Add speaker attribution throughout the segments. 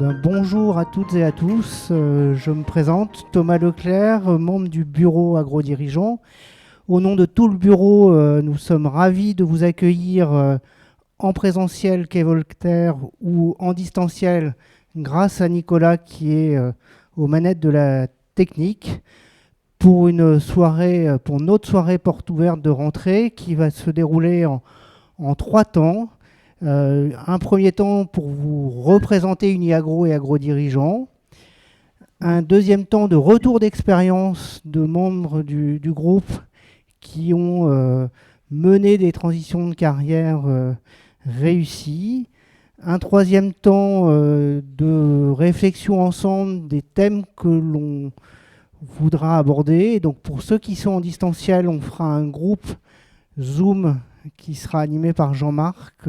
Speaker 1: Bonjour à toutes et à tous. Je me présente, Thomas Leclerc, membre du bureau agro-dirigeant. Au nom de tout le bureau, nous sommes ravis de vous accueillir en présentiel quai Voltaire ou en distanciel grâce à Nicolas qui est aux manettes de la technique pour notre soirée porte ouverte de rentrée qui va se dérouler en 3 temps. Un premier temps pour vous représenter Uniagro et agro-dirigeants. Un deuxième temps de retour d'expérience de membres du groupe qui ont mené des transitions de carrière réussies. Un troisième temps de réflexion ensemble des thèmes que l'on voudra aborder. Et donc pour ceux qui sont en distanciel, on fera un groupe Zoom qui sera animé par Jean-Marc.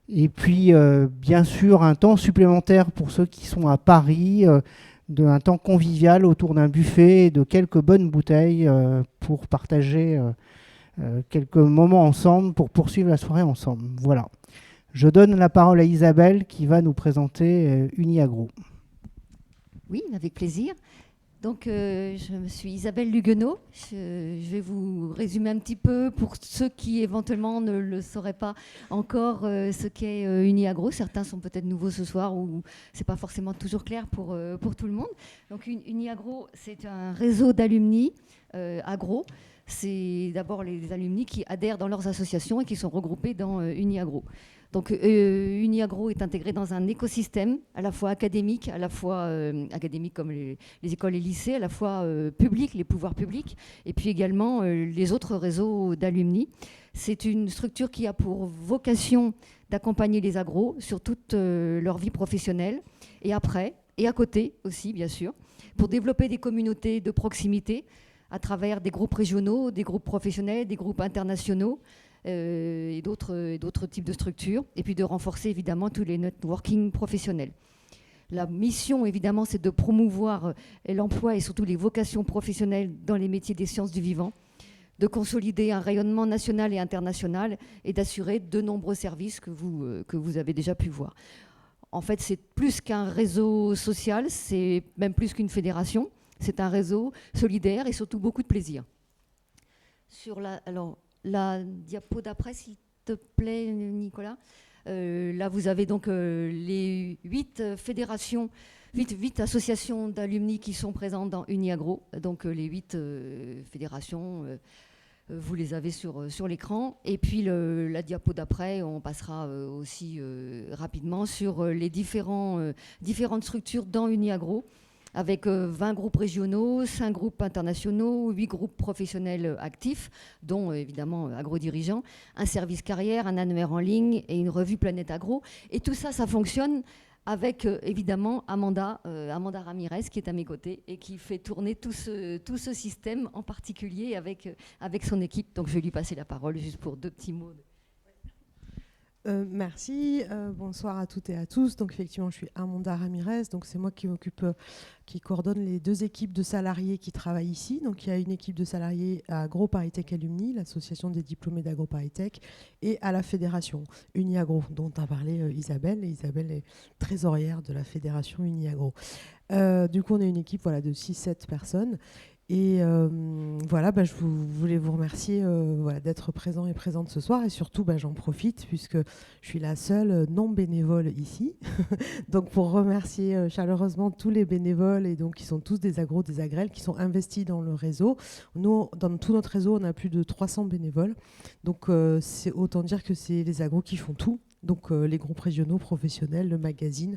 Speaker 1: Et puis, bien sûr, un temps supplémentaire pour ceux qui sont à Paris, un temps convivial autour d'un buffet et de quelques bonnes bouteilles pour partager quelques moments ensemble, pour poursuivre la soirée ensemble. Voilà. Je donne la parole à Isabelle qui va nous présenter Uniagro.
Speaker 2: Oui, avec plaisir. Donc, je suis Isabelle Luguenot. Je vais vous résumer un petit peu pour ceux qui éventuellement ne le sauraient pas encore ce qu'est Uniagro. Certains sont peut-être nouveaux ce soir ou c'est pas forcément toujours clair pour tout le monde. Donc, Uniagro, c'est un réseau d'alumni agro. C'est d'abord les alumni qui adhèrent dans leurs associations et qui sont regroupés dans Uniagro. Donc Uniagro est intégré dans un écosystème à la fois académique, à la fois académique comme les écoles et lycées, à la fois public, les pouvoirs publics, et puis également les autres réseaux d'alumni. C'est une structure qui a pour vocation d'accompagner les agros sur toute leur vie professionnelle, et après, et à côté aussi bien sûr, pour développer des communautés de proximité à travers des groupes régionaux, des groupes professionnels, des groupes internationaux, et d'autres types de structures, et puis de renforcer évidemment tous les networking professionnels. La mission, évidemment, c'est de promouvoir l'emploi et surtout les vocations professionnelles dans les métiers des sciences du vivant, de consolider un rayonnement national et international et d'assurer de nombreux services que vous avez déjà pu voir. En fait, c'est plus qu'un réseau social, c'est même plus qu'une fédération, c'est un réseau solidaire et surtout beaucoup de plaisir. La diapo d'après, s'il te plaît, Nicolas. Là, vous avez donc les 8 fédérations, 8 associations d'alumni qui sont présentes dans Uniagro. Donc, les 8 fédérations, vous les avez sur l'écran. Et puis, la diapo d'après, on passera aussi rapidement sur les différentes structures dans Uniagro, avec 20 groupes régionaux, 5 groupes internationaux, 8 groupes professionnels actifs, dont évidemment agro-dirigeants, un service carrière, un annuaire en ligne et une revue Planète Agro. Et tout ça, ça fonctionne avec évidemment Amanda Ramirez qui est à mes côtés et qui fait tourner tout ce système, en particulier avec son équipe. Donc je vais lui passer la parole juste pour 2 petits mots.
Speaker 3: Merci, bonsoir à toutes et à tous. Donc effectivement, je suis Amanda Ramirez, donc c'est moi qui coordonne les 2 équipes de salariés qui travaillent ici. Donc il y a une équipe de salariés à AgroParisTech Alumni, l'association des diplômés d'AgroParisTech, et à la fédération Uniagro, dont a parlé Isabelle. Et Isabelle est trésorière de la fédération Uniagro. Du coup, on est une équipe de 6-7 personnes. Et je voulais vous remercier d'être présent et présente ce soir. Et surtout, j'en profite puisque je suis la seule non bénévole ici. Donc, pour remercier chaleureusement tous les bénévoles, et donc qui sont tous des agros, des agrels, qui sont investis dans le réseau. Nous, dans tout notre réseau, on a plus de 300 bénévoles. Donc, c'est autant dire que c'est les agros qui font tout. Donc, les groupes régionaux, professionnels, le magazine.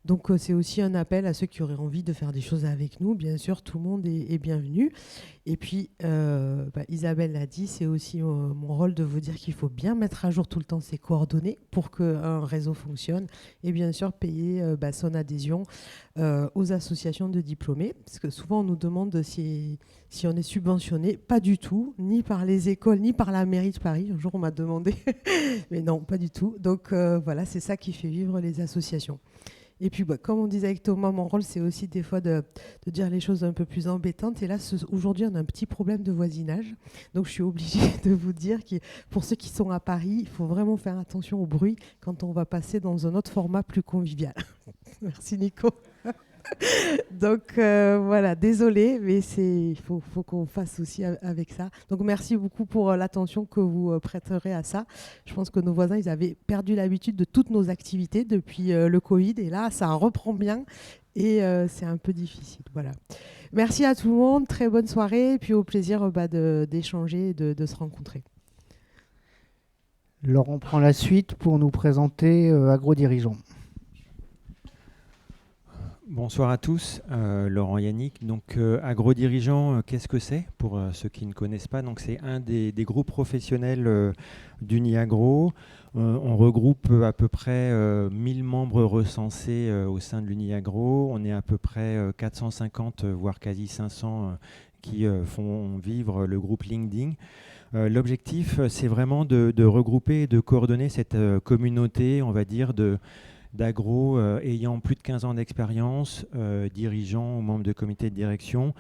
Speaker 3: Donc c'est aussi un appel à ceux qui auraient envie de faire des choses avec nous. Bien sûr, tout le monde est bienvenu. Et puis, Isabelle l'a dit, c'est aussi mon rôle de vous dire qu'il faut bien mettre à jour tout le temps ses coordonnées pour qu'un réseau fonctionne. Et bien sûr, payer son adhésion aux associations de diplômés. Parce que souvent, on nous demande si on est subventionné. Pas du tout, ni par les écoles, ni par la mairie de Paris. Un jour, on m'a demandé. Mais non, pas du tout. Donc c'est ça qui fait vivre les associations. Et puis, comme on disait avec Thomas, mon rôle, c'est aussi des fois de dire les choses un peu plus embêtantes. Et là, aujourd'hui, on a un petit problème de voisinage. Donc, je suis obligée de vous dire que pour ceux qui sont à Paris, il faut vraiment faire attention au bruit quand on va passer dans un autre format plus convivial. Merci, Nico. Donc voilà, désolé, mais il faut qu'on fasse aussi avec ça. Donc merci beaucoup pour l'attention que vous prêterez à ça. Je pense que nos voisins, ils avaient perdu l'habitude de toutes nos activités depuis le Covid, et là, ça reprend bien, et c'est un peu difficile. Voilà. Merci à tout le monde, très bonne soirée, et puis au plaisir d'échanger et de se rencontrer.
Speaker 1: Laurent prend la suite pour nous présenter AgroDirigeant.
Speaker 4: Bonsoir à tous, Laurent Yannick. Donc AgroDirigeant, qu'est-ce que c'est pour ceux qui ne connaissent pas? Donc c'est un des groupes professionnels d'Uniagro. On regroupe à peu près 1000 membres recensés au sein de l'Uniagro. On est à peu près 450 voire quasi 500 qui font vivre le groupe LinkedIn. L'objectif, c'est vraiment de regrouper et de coordonner cette communauté, on va dire, d'agro ayant plus de 15 ans d'expérience, dirigeants ou membres de comité de direction,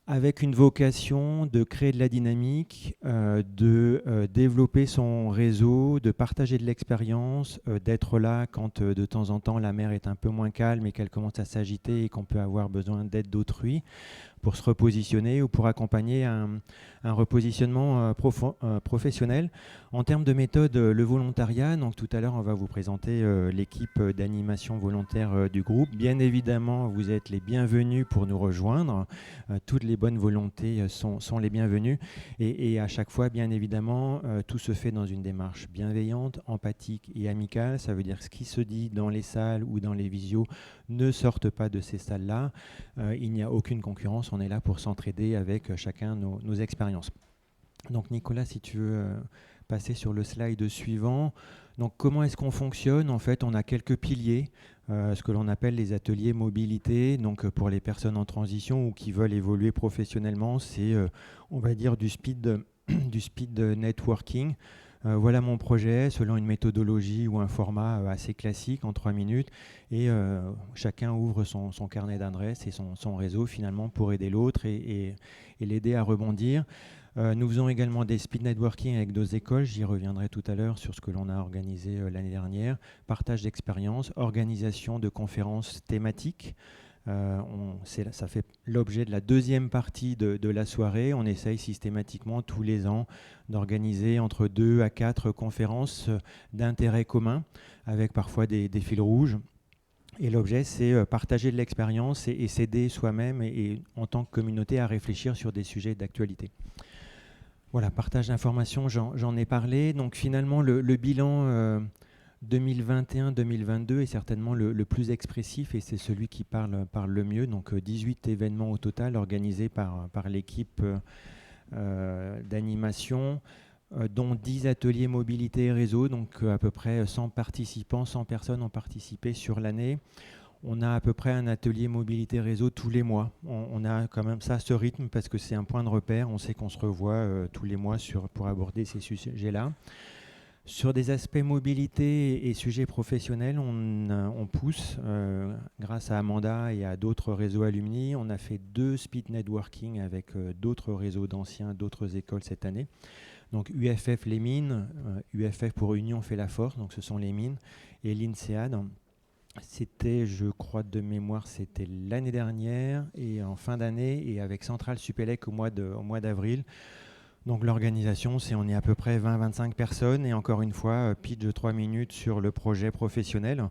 Speaker 4: avec une vocation de créer de la dynamique, de développer son réseau, de partager de l'expérience, d'être là quand de temps en temps la mer est un peu moins calme et qu'elle commence à s'agiter et qu'on peut avoir besoin d'aide d'autrui, pour se repositionner ou pour accompagner un repositionnement professionnel. En termes de méthode, le volontariat, donc tout à l'heure on va vous présenter l'équipe d'animation volontaire du groupe. Bien évidemment, vous êtes les bienvenus pour nous rejoindre. Toutes les bonnes volontés sont les bienvenues. Et à chaque fois, bien évidemment, tout se fait dans une démarche bienveillante, empathique et amicale. Ça veut dire que ce qui se dit dans les salles ou dans les visios ne sortent pas de ces salles-là. Il n'y a aucune concurrence. On est là pour s'entraider avec chacun nos expériences. Donc Nicolas, si tu veux passer sur le slide suivant. Donc comment est-ce qu'on fonctionne? En fait, on a quelques piliers, ce que l'on appelle les ateliers mobilité. Donc pour les personnes en transition ou qui veulent évoluer professionnellement, c'est on va dire du speed networking. Voilà mon projet selon une méthodologie ou un format assez classique en 3 minutes, et chacun ouvre son carnet d'adresses et son réseau finalement pour aider l'autre et l'aider à rebondir. Nous faisons également des speed networking avec 2 écoles, j'y reviendrai tout à l'heure sur ce que l'on a organisé l'année dernière, partage d'expériences, organisation de conférences thématiques. Ça fait l'objet de la deuxième partie de la soirée. On essaye systématiquement tous les ans d'organiser entre 2 à 4 conférences d'intérêt commun, avec parfois des fils rouges. Et l'objet, c'est partager de l'expérience et s'aider soi-même et en tant que communauté à réfléchir sur des sujets d'actualité. Voilà, partage d'informations, j'en ai parlé. Donc finalement, le bilan 2021-2022 est certainement le plus expressif et c'est celui qui parle le mieux. Donc 18 événements au total organisés par l'équipe d'animation, dont 10 ateliers mobilité et réseau. Donc à peu près 100 participants, 100 personnes ont participé sur l'année. On a à peu près un atelier mobilité réseau tous les mois. On a quand même ça, ce rythme, parce que c'est un point de repère. On sait qu'on se revoit tous les mois pour aborder ces sujets-là. Sur des aspects mobilité et sujets professionnels, on pousse, grâce à Amanda et à d'autres réseaux alumni. On a fait 2 speed networking avec d'autres réseaux d'anciens, d'autres écoles cette année. Donc UFF les mines, UFF pour Union fait la force, donc ce sont les mines, et l'INSEAD. C'était, je crois de mémoire, c'était l'année dernière et en fin d'année, et avec Centrale Supélec au mois d'avril. Donc l'organisation, on est à peu près 20-25 personnes, et encore une fois, pitch de 3 minutes sur le projet professionnel,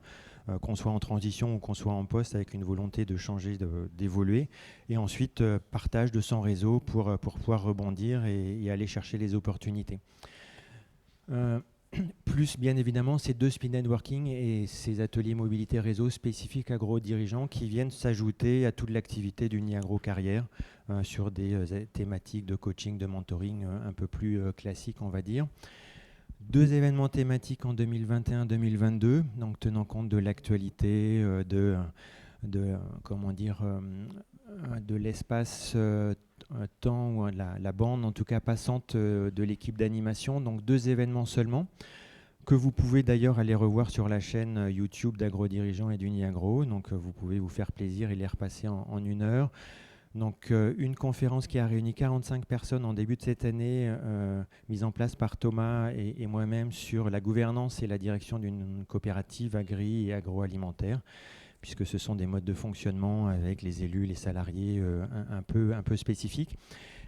Speaker 4: qu'on soit en transition ou qu'on soit en poste, avec une volonté de changer, d'évoluer. Et ensuite, partage de son réseau pour pouvoir rebondir et aller chercher les opportunités. Plus bien évidemment ces 2 speed networking et ces ateliers mobilité réseau spécifiques agro-dirigeants qui viennent s'ajouter à toute l'activité d'Uniagro Carrière sur des thématiques de coaching, de mentoring un peu plus classiques, on va dire. 2 événements thématiques en 2021-2022, donc tenant compte de l'actualité, de l'espace temps ou la bande en tout cas passante de l'équipe d'animation. Donc 2 événements seulement. que vous pouvez d'ailleurs aller revoir sur la chaîne YouTube d'AgroDirigeants et d'Uniagro. Donc vous pouvez vous faire plaisir et les repasser en 1 heure. Donc une conférence qui a réuni 45 personnes en début de cette année, mise en place par Thomas et moi-même sur la gouvernance et la direction d'une coopérative agri et agroalimentaire, puisque ce sont des modes de fonctionnement avec les élus, les salariés un peu spécifiques.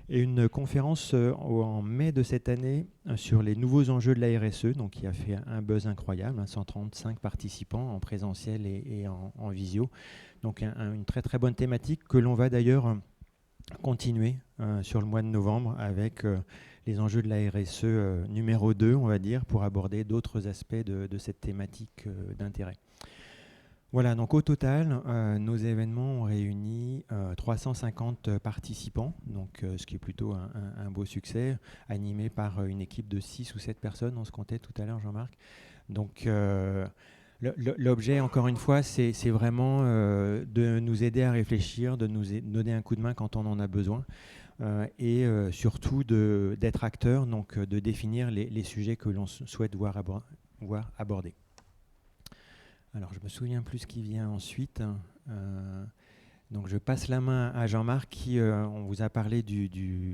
Speaker 4: Et une conférence en mai de cette année sur les nouveaux enjeux de la RSE, donc qui a fait un buzz incroyable, 135 participants en présentiel et en visio. Donc une très très bonne thématique que l'on va d'ailleurs continuer sur le mois de novembre avec les enjeux de la RSE numéro 2, on va dire, pour aborder d'autres aspects de cette thématique d'intérêt. Voilà, donc au total, nos événements ont réuni 350 participants, donc, ce qui est plutôt un beau succès, animé par une équipe de 6 ou 7 personnes, on se comptait tout à l'heure, Jean-Marc. Donc l'objet, encore une fois, c'est vraiment de nous aider à réfléchir, de nous donner un coup de main quand on en a besoin, et surtout d'être acteur, donc de définir les sujets que l'on souhaite voir abordés. Alors, je me souviens plus ce qui vient ensuite. Donc, je passe la main à Jean-Marc qui, on vous a parlé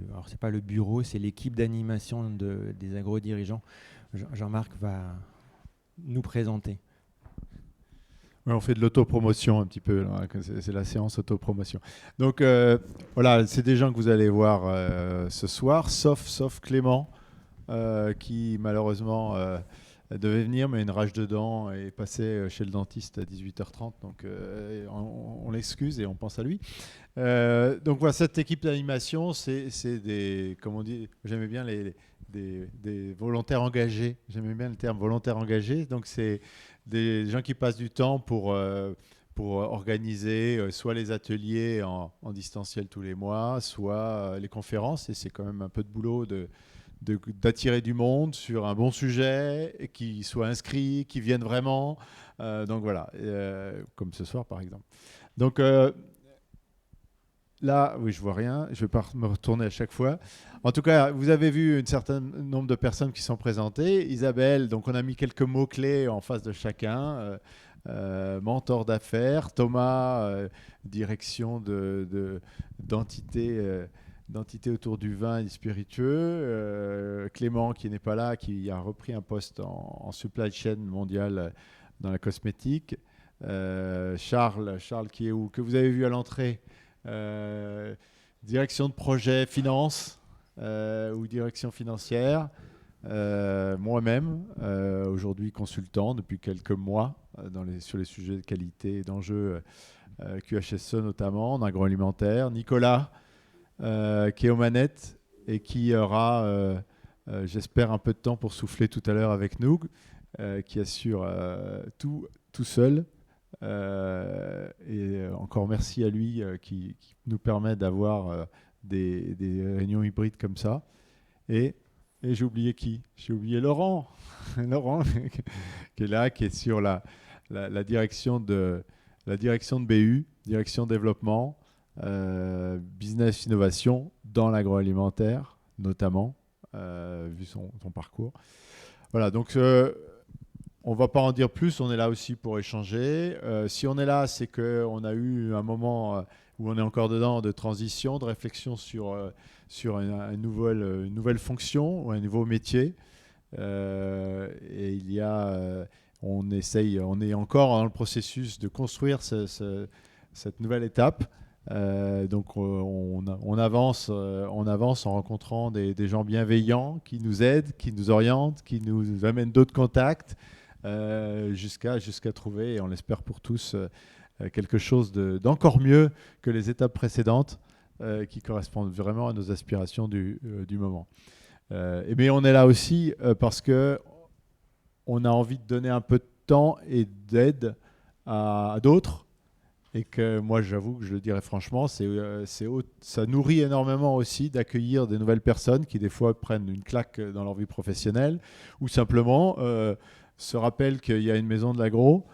Speaker 4: alors, c'est pas le bureau, c'est l'équipe d'animation des agrodirigeants. Jean-Marc va nous présenter.
Speaker 5: Ouais, on fait de l'autopromotion un petit peu, là, c'est la séance autopromotion. Donc, voilà, c'est des gens que vous allez voir ce soir, sauf Clément, qui malheureusement... devait venir, mais une rage de dents est passée chez le dentiste à 18h30, donc on l'excuse et on pense à lui. Donc voilà, cette équipe d'animation, c'est des, comme on dit, j'aimais bien des volontaires engagés, j'aimais bien le terme volontaires engagés, donc c'est des gens qui passent du temps pour organiser soit les ateliers en distanciel tous les mois, soit les conférences, et c'est quand même un peu de boulot d'attirer du monde sur un bon sujet, et qui soit inscrit, qui viennent vraiment. Donc voilà, comme ce soir par exemple. Donc là, oui, je vois rien, je ne vais pas me retourner à chaque fois. En tout cas, vous avez vu un certain nombre de personnes qui sont présentées. Isabelle, donc on a mis quelques mots-clés en face de chacun. Mentor d'affaires, Thomas, direction d'entité autour du vin et du spiritueux, Clément qui n'est pas là, qui a repris un poste en supply chain mondiale dans la cosmétique, Charles qui est où, que vous avez vu à l'entrée, direction de projet finance ou direction financière, moi-même, aujourd'hui consultant depuis quelques mois sur les sujets de qualité et d'enjeux QHSE notamment, en agroalimentaire, Nicolas qui est aux manettes et qui aura, j'espère, un peu de temps pour souffler tout à l'heure avec nous, qui assure tout seul. Et encore merci à lui qui nous permet d'avoir des réunions hybrides comme ça. Et j'ai oublié qui ? J'ai oublié Laurent. Laurent qui est là, qui est sur la direction de BU, direction développement. Business innovation dans l'agroalimentaire notamment, vu son parcours. Voilà, donc on ne va pas en dire plus, on est là aussi pour échanger. Si on est là, c'est qu'on a eu un moment où on est encore dedans de transition, de réflexion sur une nouvelle fonction ou un nouveau métier. Et il y a... on est encore dans le processus de construire cette nouvelle étape. Donc on avance en rencontrant des gens bienveillants qui nous aident, qui nous orientent, qui nous amènent d'autres contacts jusqu'à trouver, et on l'espère pour tous, quelque chose d'encore mieux que les étapes précédentes qui correspondent vraiment à nos aspirations du moment. Mais on est là aussi parce qu'on a envie de donner un peu de temps et d'aide à d'autres. Et que moi, j'avoue que je le dirais franchement, ça nourrit énormément aussi d'accueillir des nouvelles personnes qui, des fois, prennent une claque dans leur vie professionnelle ou simplement se rappellent qu'il y a une maison de l'agro,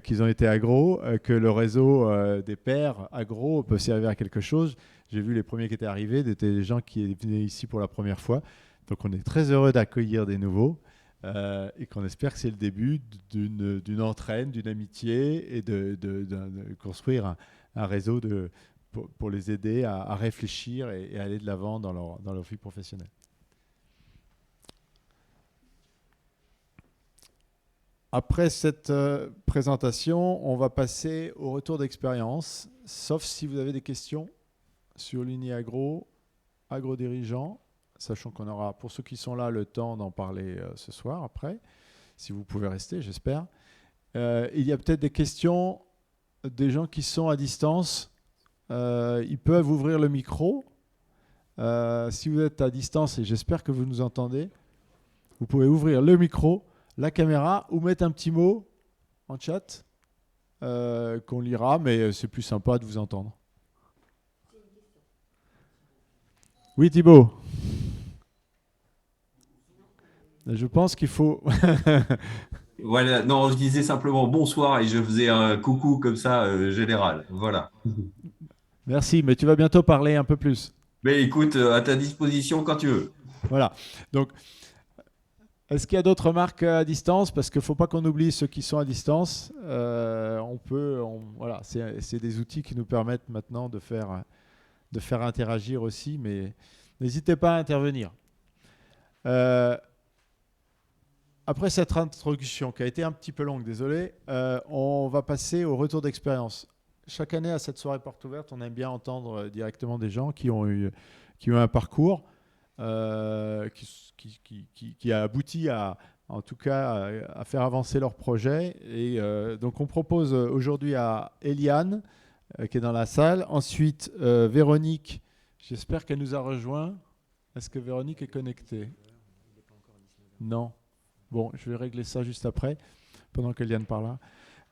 Speaker 5: qu'ils ont été agro, que le réseau des pairs agro peut servir à quelque chose. J'ai vu les premiers qui étaient arrivés, c'était des gens qui venaient ici pour la première fois. Donc, on est très heureux d'accueillir des nouveaux. et qu'on espère que c'est le début d'une entraîne, d'une amitié et de construire un réseau pour les aider à réfléchir et à aller de l'avant dans leur vie professionnelle. Après cette présentation, on va passer au retour d'expérience, sauf si vous avez des questions sur l'Uniagro, agro-dirigeant, sachant qu'on aura, pour ceux qui sont là, le temps d'en parler ce soir après, si vous pouvez rester, j'espère. Il y a peut-être des questions des gens qui sont à distance. Ils peuvent ouvrir le micro. Si vous êtes à distance, et j'espère que vous nous entendez, vous pouvez ouvrir le micro, la caméra, ou mettre un petit mot en chat qu'on lira, mais c'est plus sympa de vous entendre. Oui, Thibaut. Je pense qu'il faut...
Speaker 6: Voilà, non, je disais simplement bonsoir et je faisais un coucou comme ça, général. Voilà.
Speaker 5: Merci, mais tu vas bientôt parler un peu plus.
Speaker 6: Mais écoute, à ta disposition quand tu veux.
Speaker 5: Voilà. Donc, est-ce qu'il y a d'autres remarques à distance? Parce qu'il ne faut pas qu'on oublie ceux qui sont à distance. Voilà, c'est des outils qui nous permettent maintenant de faire interagir aussi, mais n'hésitez pas à intervenir. Après cette introduction qui a été un petit peu longue, désolé, on va passer au retour d'expérience. Chaque année à cette soirée porte ouverte, on aime bien entendre directement des gens qui ont un parcours qui a abouti en tout cas à faire avancer leur projet. Et donc on propose aujourd'hui à Eliane qui est dans la salle. Ensuite Véronique, j'espère qu'elle nous a rejoint. Est-ce que Véronique est connectée? Non. Bon, je vais régler ça juste après, pendant qu'Eliane parle là.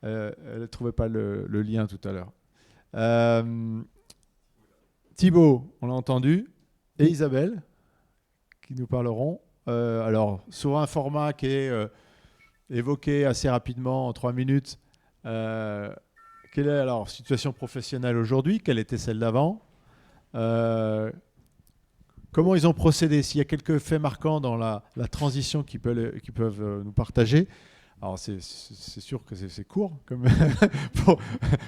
Speaker 5: Elle ne trouvait pas le lien tout à l'heure. Thibaut, on l'a entendu, et Isabelle, qui nous parleront. Alors, sur un format qui est évoqué assez rapidement en 3 minutes, quelle est alors situation professionnelle aujourd'hui? Quelle était celle d'avant? Comment ils ont procédé? S'il y a quelques faits marquants dans la transition qu'ils peuvent nous partager. Alors, c'est sûr que c'est court.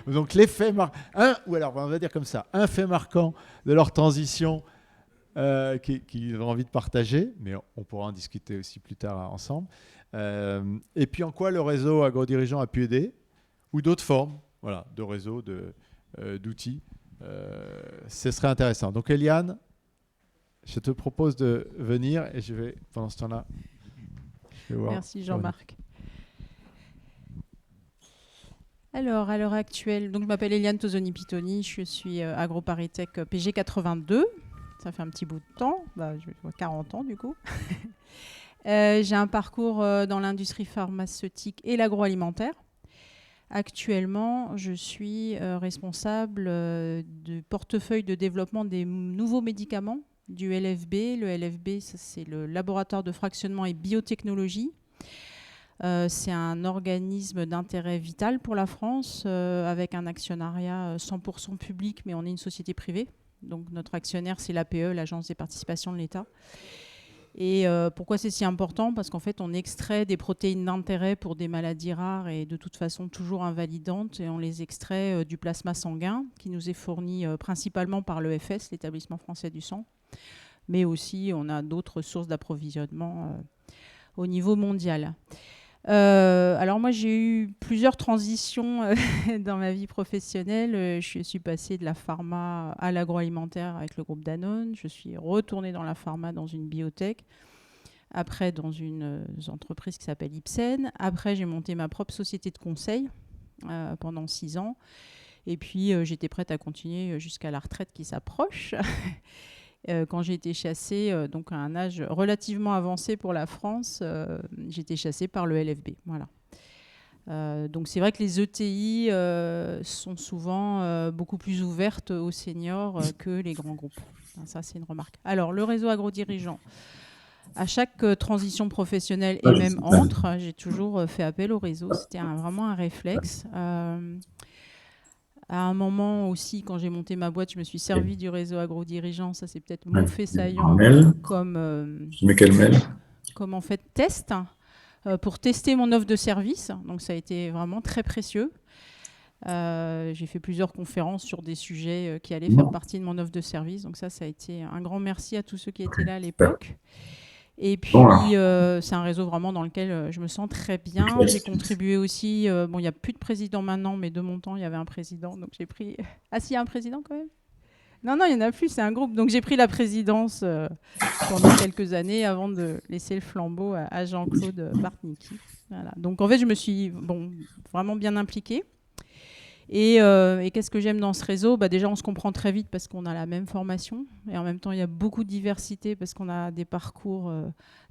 Speaker 5: Donc, les faits marquants. Ou alors, on va dire comme ça, un fait marquant de leur transition qu'ils ont envie de partager, mais on pourra en discuter aussi plus tard ensemble. Et puis, en quoi le réseau agro-dirigeant a pu aider? Ou d'autres formes de réseau, d'outils. Ce serait intéressant. Donc, Eliane, je te propose de venir et je vais, pendant ce temps-là, voir.
Speaker 7: Merci Jean-Marc. Alors, à l'heure actuelle, donc je m'appelle Eliane Tozoni-Pitoni, je suis AgroParisTech PG 82. Ça fait un petit bout de temps, 40 ans du coup. J'ai un parcours dans l'industrie pharmaceutique et l'agroalimentaire. Actuellement, je suis responsable du portefeuille de développement des nouveaux médicaments du LFB. Le LFB, c'est le laboratoire de fractionnement et biotechnologie. C'est un organisme d'intérêt vital pour la France, avec un actionnariat 100% public, mais on est une société privée. Donc notre actionnaire, c'est l'APE, l'Agence des participations de l'État. Et pourquoi c'est si important? Parce qu'en fait, on extrait des protéines d'intérêt pour des maladies rares et de toute façon toujours invalidantes. Et on les extrait du plasma sanguin, qui nous est fourni principalement par l'EFS, l'Établissement français du sang. Mais aussi, on a d'autres sources d'approvisionnement au niveau mondial. Alors moi, j'ai eu plusieurs transitions dans ma vie professionnelle. Je suis passée de la pharma à l'agroalimentaire avec le groupe Danone. Je suis retournée dans la pharma dans une biotech. Après, dans une entreprise qui s'appelle Ipsen. Après, j'ai monté ma propre société de conseil pendant 6 ans. Et puis, j'étais prête à continuer jusqu'à la retraite qui s'approche. Quand j'ai été chassée, donc à un âge relativement avancé pour la France, j'ai été chassée par le LFB. Voilà. Donc c'est vrai que les ETI sont souvent beaucoup plus ouvertes aux seniors que les grands groupes. Ça, c'est une remarque. Alors, le réseau agro-dirigeant. À chaque transition professionnelle et même entre, j'ai toujours fait appel au réseau. C'était vraiment un réflexe. À un moment aussi, quand j'ai monté ma boîte, je me suis servi du réseau agro-dirigeant. Ça, c'est peut-être mon fait saillant comme,
Speaker 8: je mets quel mail?
Speaker 7: comme en fait test. pour tester mon offre de service. Donc ça a été vraiment très précieux. J'ai fait plusieurs conférences sur des sujets qui allaient faire partie de mon offre de service. Donc ça a été un grand merci à tous ceux qui étaient là à l'époque. Et puis, c'est un réseau vraiment dans lequel je me sens très bien. J'ai contribué aussi, bon, il n'y a plus de président maintenant, mais de mon temps, il y avait un président. Donc j'ai pris... Ah si, il y a un président quand même ? Non, il n'y en a plus, c'est un groupe. Donc j'ai pris la présidence pendant quelques années avant de laisser le flambeau à Jean-Claude Bartnicki. Voilà. Donc en fait, je me suis vraiment bien impliquée. Et qu'est-ce que j'aime dans ce réseau ? Déjà, on se comprend très vite parce qu'on a la même formation. Et en même temps, il y a beaucoup de diversité parce qu'on a des parcours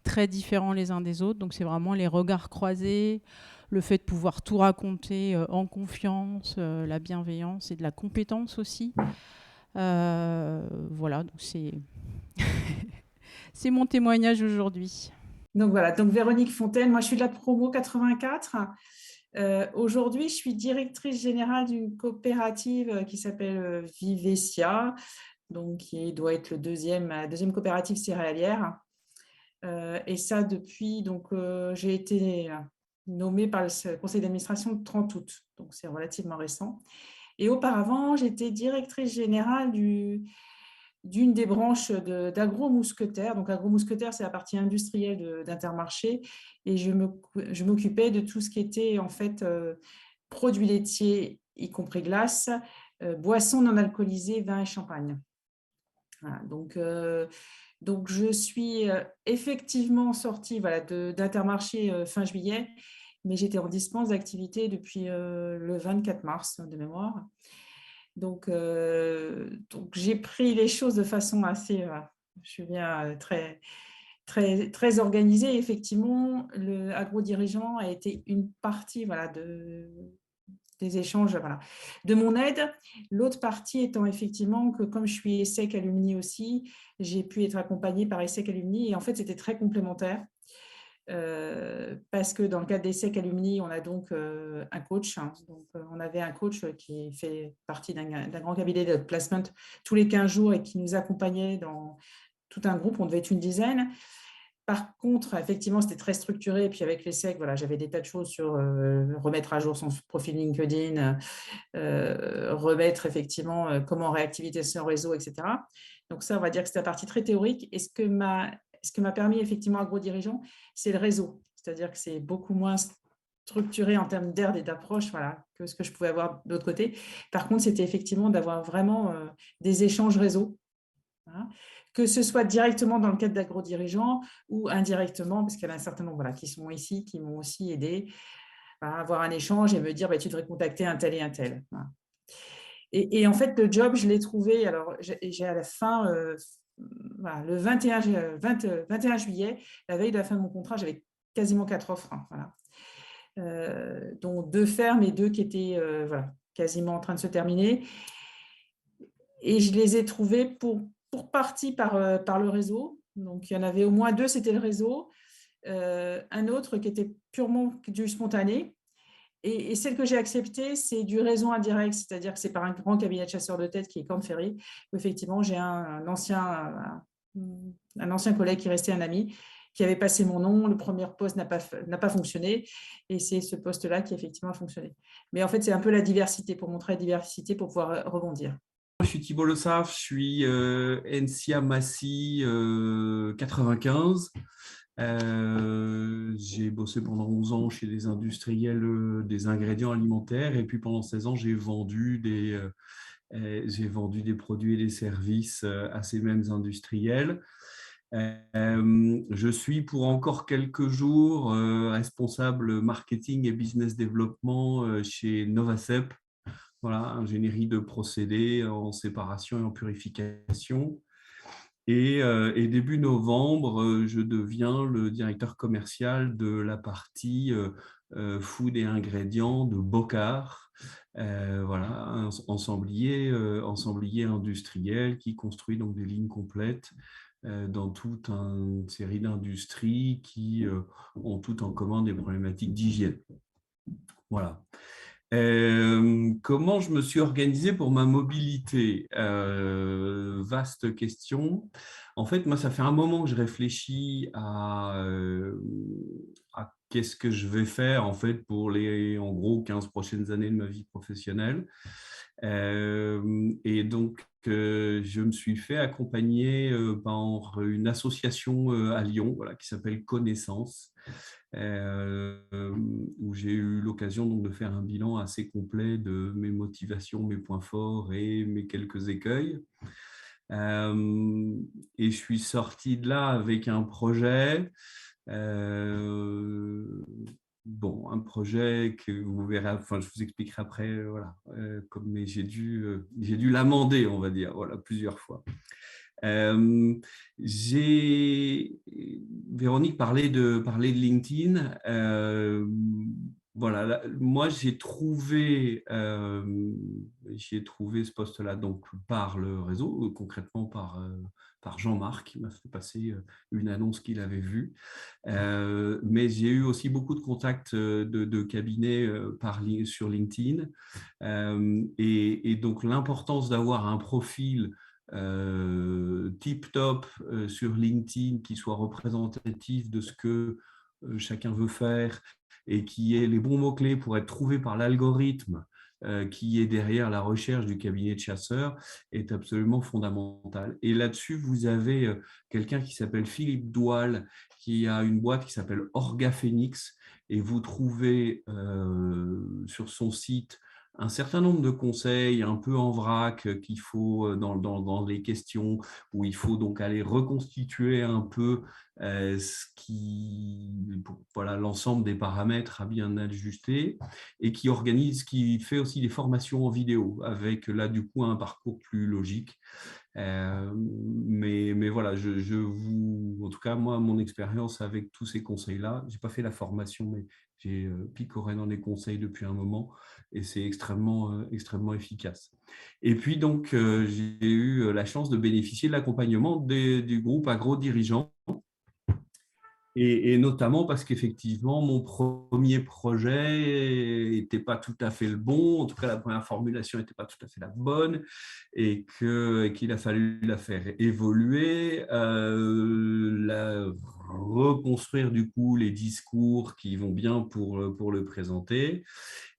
Speaker 7: très différents les uns des autres. Donc, c'est vraiment les regards croisés, le fait de pouvoir tout raconter en confiance, la bienveillance et de la compétence aussi. Voilà, donc c'est c'est mon témoignage aujourd'hui.
Speaker 8: Donc voilà, donc Véronique Fontaine, moi je suis de la promo 84. Aujourd'hui, je suis directrice générale d'une coopérative qui s'appelle Vivesia, donc qui doit être la deuxième coopérative céréalière. Et ça depuis, donc j'ai été nommée par le conseil d'administration le 30 août, donc c'est relativement récent. Et auparavant, j'étais directrice générale d'une des branches d'Agro Mousquetaire. Donc, Agro Mousquetaire, c'est la partie industrielle d'Intermarché. Et je m'occupais de tout ce qui était, en fait, produits laitiers, y compris glace, boissons non alcoolisées, vin et champagne. Voilà, donc, je suis effectivement sortie d'Intermarché fin juillet, mais j'étais en dispense d'activité depuis le 24 mars de mémoire. Donc j'ai pris les choses de façon assez, je suis bien très, très, très organisée. Effectivement, le agro-dirigeant a été une partie des échanges de mon aide. L'autre partie étant effectivement que comme je suis ESSEC Alumni aussi, j'ai pu être accompagnée par ESSEC Alumni et en fait, c'était très complémentaire. Parce que dans le cadre des SEC Alumni, on a donc un coach. Donc, on avait un coach qui fait partie d'un grand cabinet de placement tous les 15 jours et qui nous accompagnait dans tout un groupe. On devait être une dizaine. Par contre, effectivement, c'était très structuré. Et puis avec les SEC, j'avais des tas de choses sur remettre à jour son profil LinkedIn, remettre effectivement comment réactiver son réseau, etc. Donc ça, on va dire que c'était la partie très théorique. Et ce que m'a permis effectivement agro-dirigeant, c'est le réseau. C'est-à-dire que c'est beaucoup moins structuré en termes d'air et d'approche que ce que je pouvais avoir de l'autre côté. Par contre, c'était effectivement d'avoir vraiment des échanges réseau. Voilà. Que ce soit directement dans le cadre d'agro-dirigeants ou indirectement, parce qu'il y en a un certain nombre qui sont ici, qui m'ont aussi aidé à avoir un échange et me dire tu devrais contacter un tel et un tel. Voilà. Et en fait, le job, je l'ai trouvé, alors j'ai à la fin, le 21 juillet, la veille de la fin de mon contrat, j'avais quasiment 4 offres, dont 2 fermes et 2 qui étaient quasiment en train de se terminer. Et je les ai trouvées pour partie par le réseau. Donc, il y en avait au moins 2, c'était le réseau. Un autre qui était purement du spontané. Et celle que j'ai acceptée, c'est du réseau indirect, c'est-à-dire que c'est par un grand cabinet de chasseurs de tête qui est Corn Ferry. Effectivement, j'ai un ancien collègue qui restait un ami, qui avait passé mon nom. Le premier poste n'a pas fonctionné. Et c'est ce poste-là qui effectivement a fonctionné. Mais en fait, c'est un peu la diversité, pour montrer la diversité, pour pouvoir rebondir.
Speaker 6: Je suis Thibault Le Saff, je suis NCA Massy 95. J'ai bossé pendant 11 ans chez des industriels des ingrédients alimentaires et puis pendant 16 ans, j'ai vendu des produits et des services à ces mêmes industriels. Je suis pour encore quelques jours responsable marketing et business développement chez Novacep. Voilà, ingénierie de procédés en séparation et en purification. Et début novembre, je deviens le directeur commercial de la partie food et ingrédients de Bocard. Un ensemblier industriel qui construit donc des lignes complètes dans toute une série d'industries qui ont toutes en commun des problématiques d'hygiène. Voilà. Comment je me suis organisé pour ma mobilité ? Vaste question. En fait, moi, ça fait un moment que je réfléchis à qu'est-ce que je vais faire en fait pour les, en gros, 15 prochaines années de ma vie professionnelle. Et donc, je me suis fait accompagner par une association à Lyon, voilà, qui s'appelle Connaissance, où j'ai eu l'occasion donc de faire un bilan assez complet de mes motivations, mes points forts et mes quelques écueils. Et je suis sorti de là avec un projet. Bon, un projet que vous verrez, enfin, je vous expliquerai après, voilà, mais j'ai dû l'amender, on va dire, voilà, plusieurs fois. Véronique parlait de LinkedIn. Voilà, moi j'ai trouvé ce poste-là donc par le réseau, concrètement par Jean-Marc qui m'a fait passer une annonce qu'il avait vue. Mais j'ai eu aussi beaucoup de contacts de cabinets sur LinkedIn. Et donc l'importance d'avoir un profil tip-top sur LinkedIn qui soit représentatif de ce que chacun veut faire et qui ait les bons mots-clés pour être trouvé par l'algorithme qui est derrière la recherche du cabinet de chasseurs est absolument fondamental. Et là-dessus, vous avez quelqu'un qui s'appelle Philippe Doual, qui a une boîte qui s'appelle Orga Phoenix, et vous trouvez sur son site un certain nombre de conseils un peu en vrac qu'il faut dans les questions où il faut donc aller reconstituer un peu voilà, l'ensemble des paramètres à bien ajuster, et qui fait aussi des formations en vidéo avec là du coup un parcours plus logique. Mais voilà, en tout cas, moi, mon expérience avec tous ces conseils-là, je n'ai pas fait la formation, mais j'ai picoré dans les conseils depuis un moment et c'est extrêmement efficace. Et puis, donc, j'ai eu la chance de bénéficier de l'accompagnement du groupe Agro-Dirigeants. Et notamment parce qu'effectivement, mon premier projet n'était pas tout à fait le bon, en tout cas la première formulation n'était pas tout à fait la bonne, et qu'il a fallu la faire évoluer, reconstruire du coup les discours qui vont bien pour le présenter,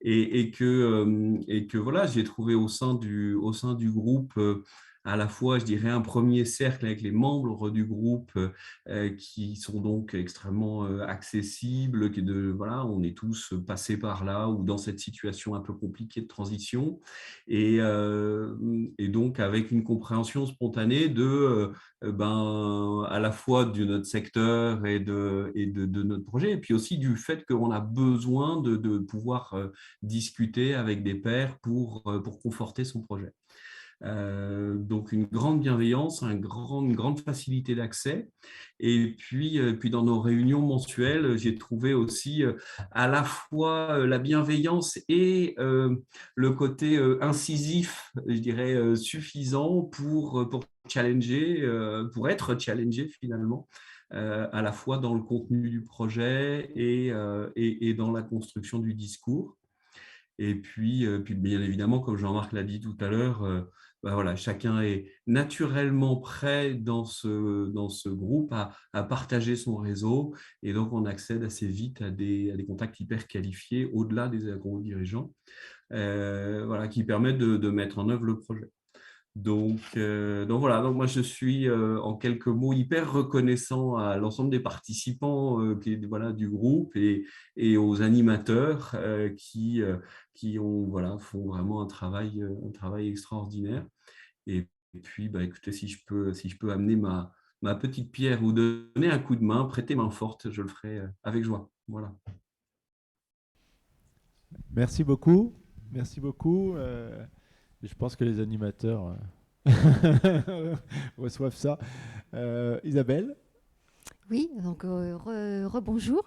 Speaker 6: et que voilà, j'ai trouvé au sein du groupe à la fois, je dirais, un premier cercle avec les membres du groupe qui sont donc extrêmement accessibles, voilà, on est tous passés par là ou dans cette situation un peu compliquée de transition, et donc avec une compréhension spontanée à la fois de notre secteur et de notre projet, et puis aussi du fait qu'on a besoin de pouvoir discuter avec des pairs pour conforter son projet. Donc une grande bienveillance, une grande facilité d'accès, et puis dans nos réunions mensuelles, j'ai trouvé aussi à la fois la bienveillance et le côté incisif, je dirais, suffisant pour challenger, pour être challengé finalement, à la fois dans le contenu du projet et dans la construction du discours. Et puis bien évidemment, comme Jean-Marc l'a dit tout à l'heure, voilà, chacun est naturellement prêt dans ce groupe à partager son réseau, et donc on accède assez vite à des contacts hyper qualifiés au-delà des agro-dirigeants, voilà, qui permettent de mettre en œuvre le projet. Donc voilà, donc moi je suis en quelques mots hyper reconnaissant à l'ensemble des participants voilà, du groupe, et aux animateurs qui font vraiment un travail extraordinaire. Et puis écoutez, si je peux amener ma petite pierre ou donner un coup de main, prêter main forte, je le ferai avec joie. Voilà.
Speaker 5: Merci beaucoup. Merci beaucoup. Je pense que les animateurs reçoivent ça. Isabelle ?
Speaker 2: Oui, donc rebonjour.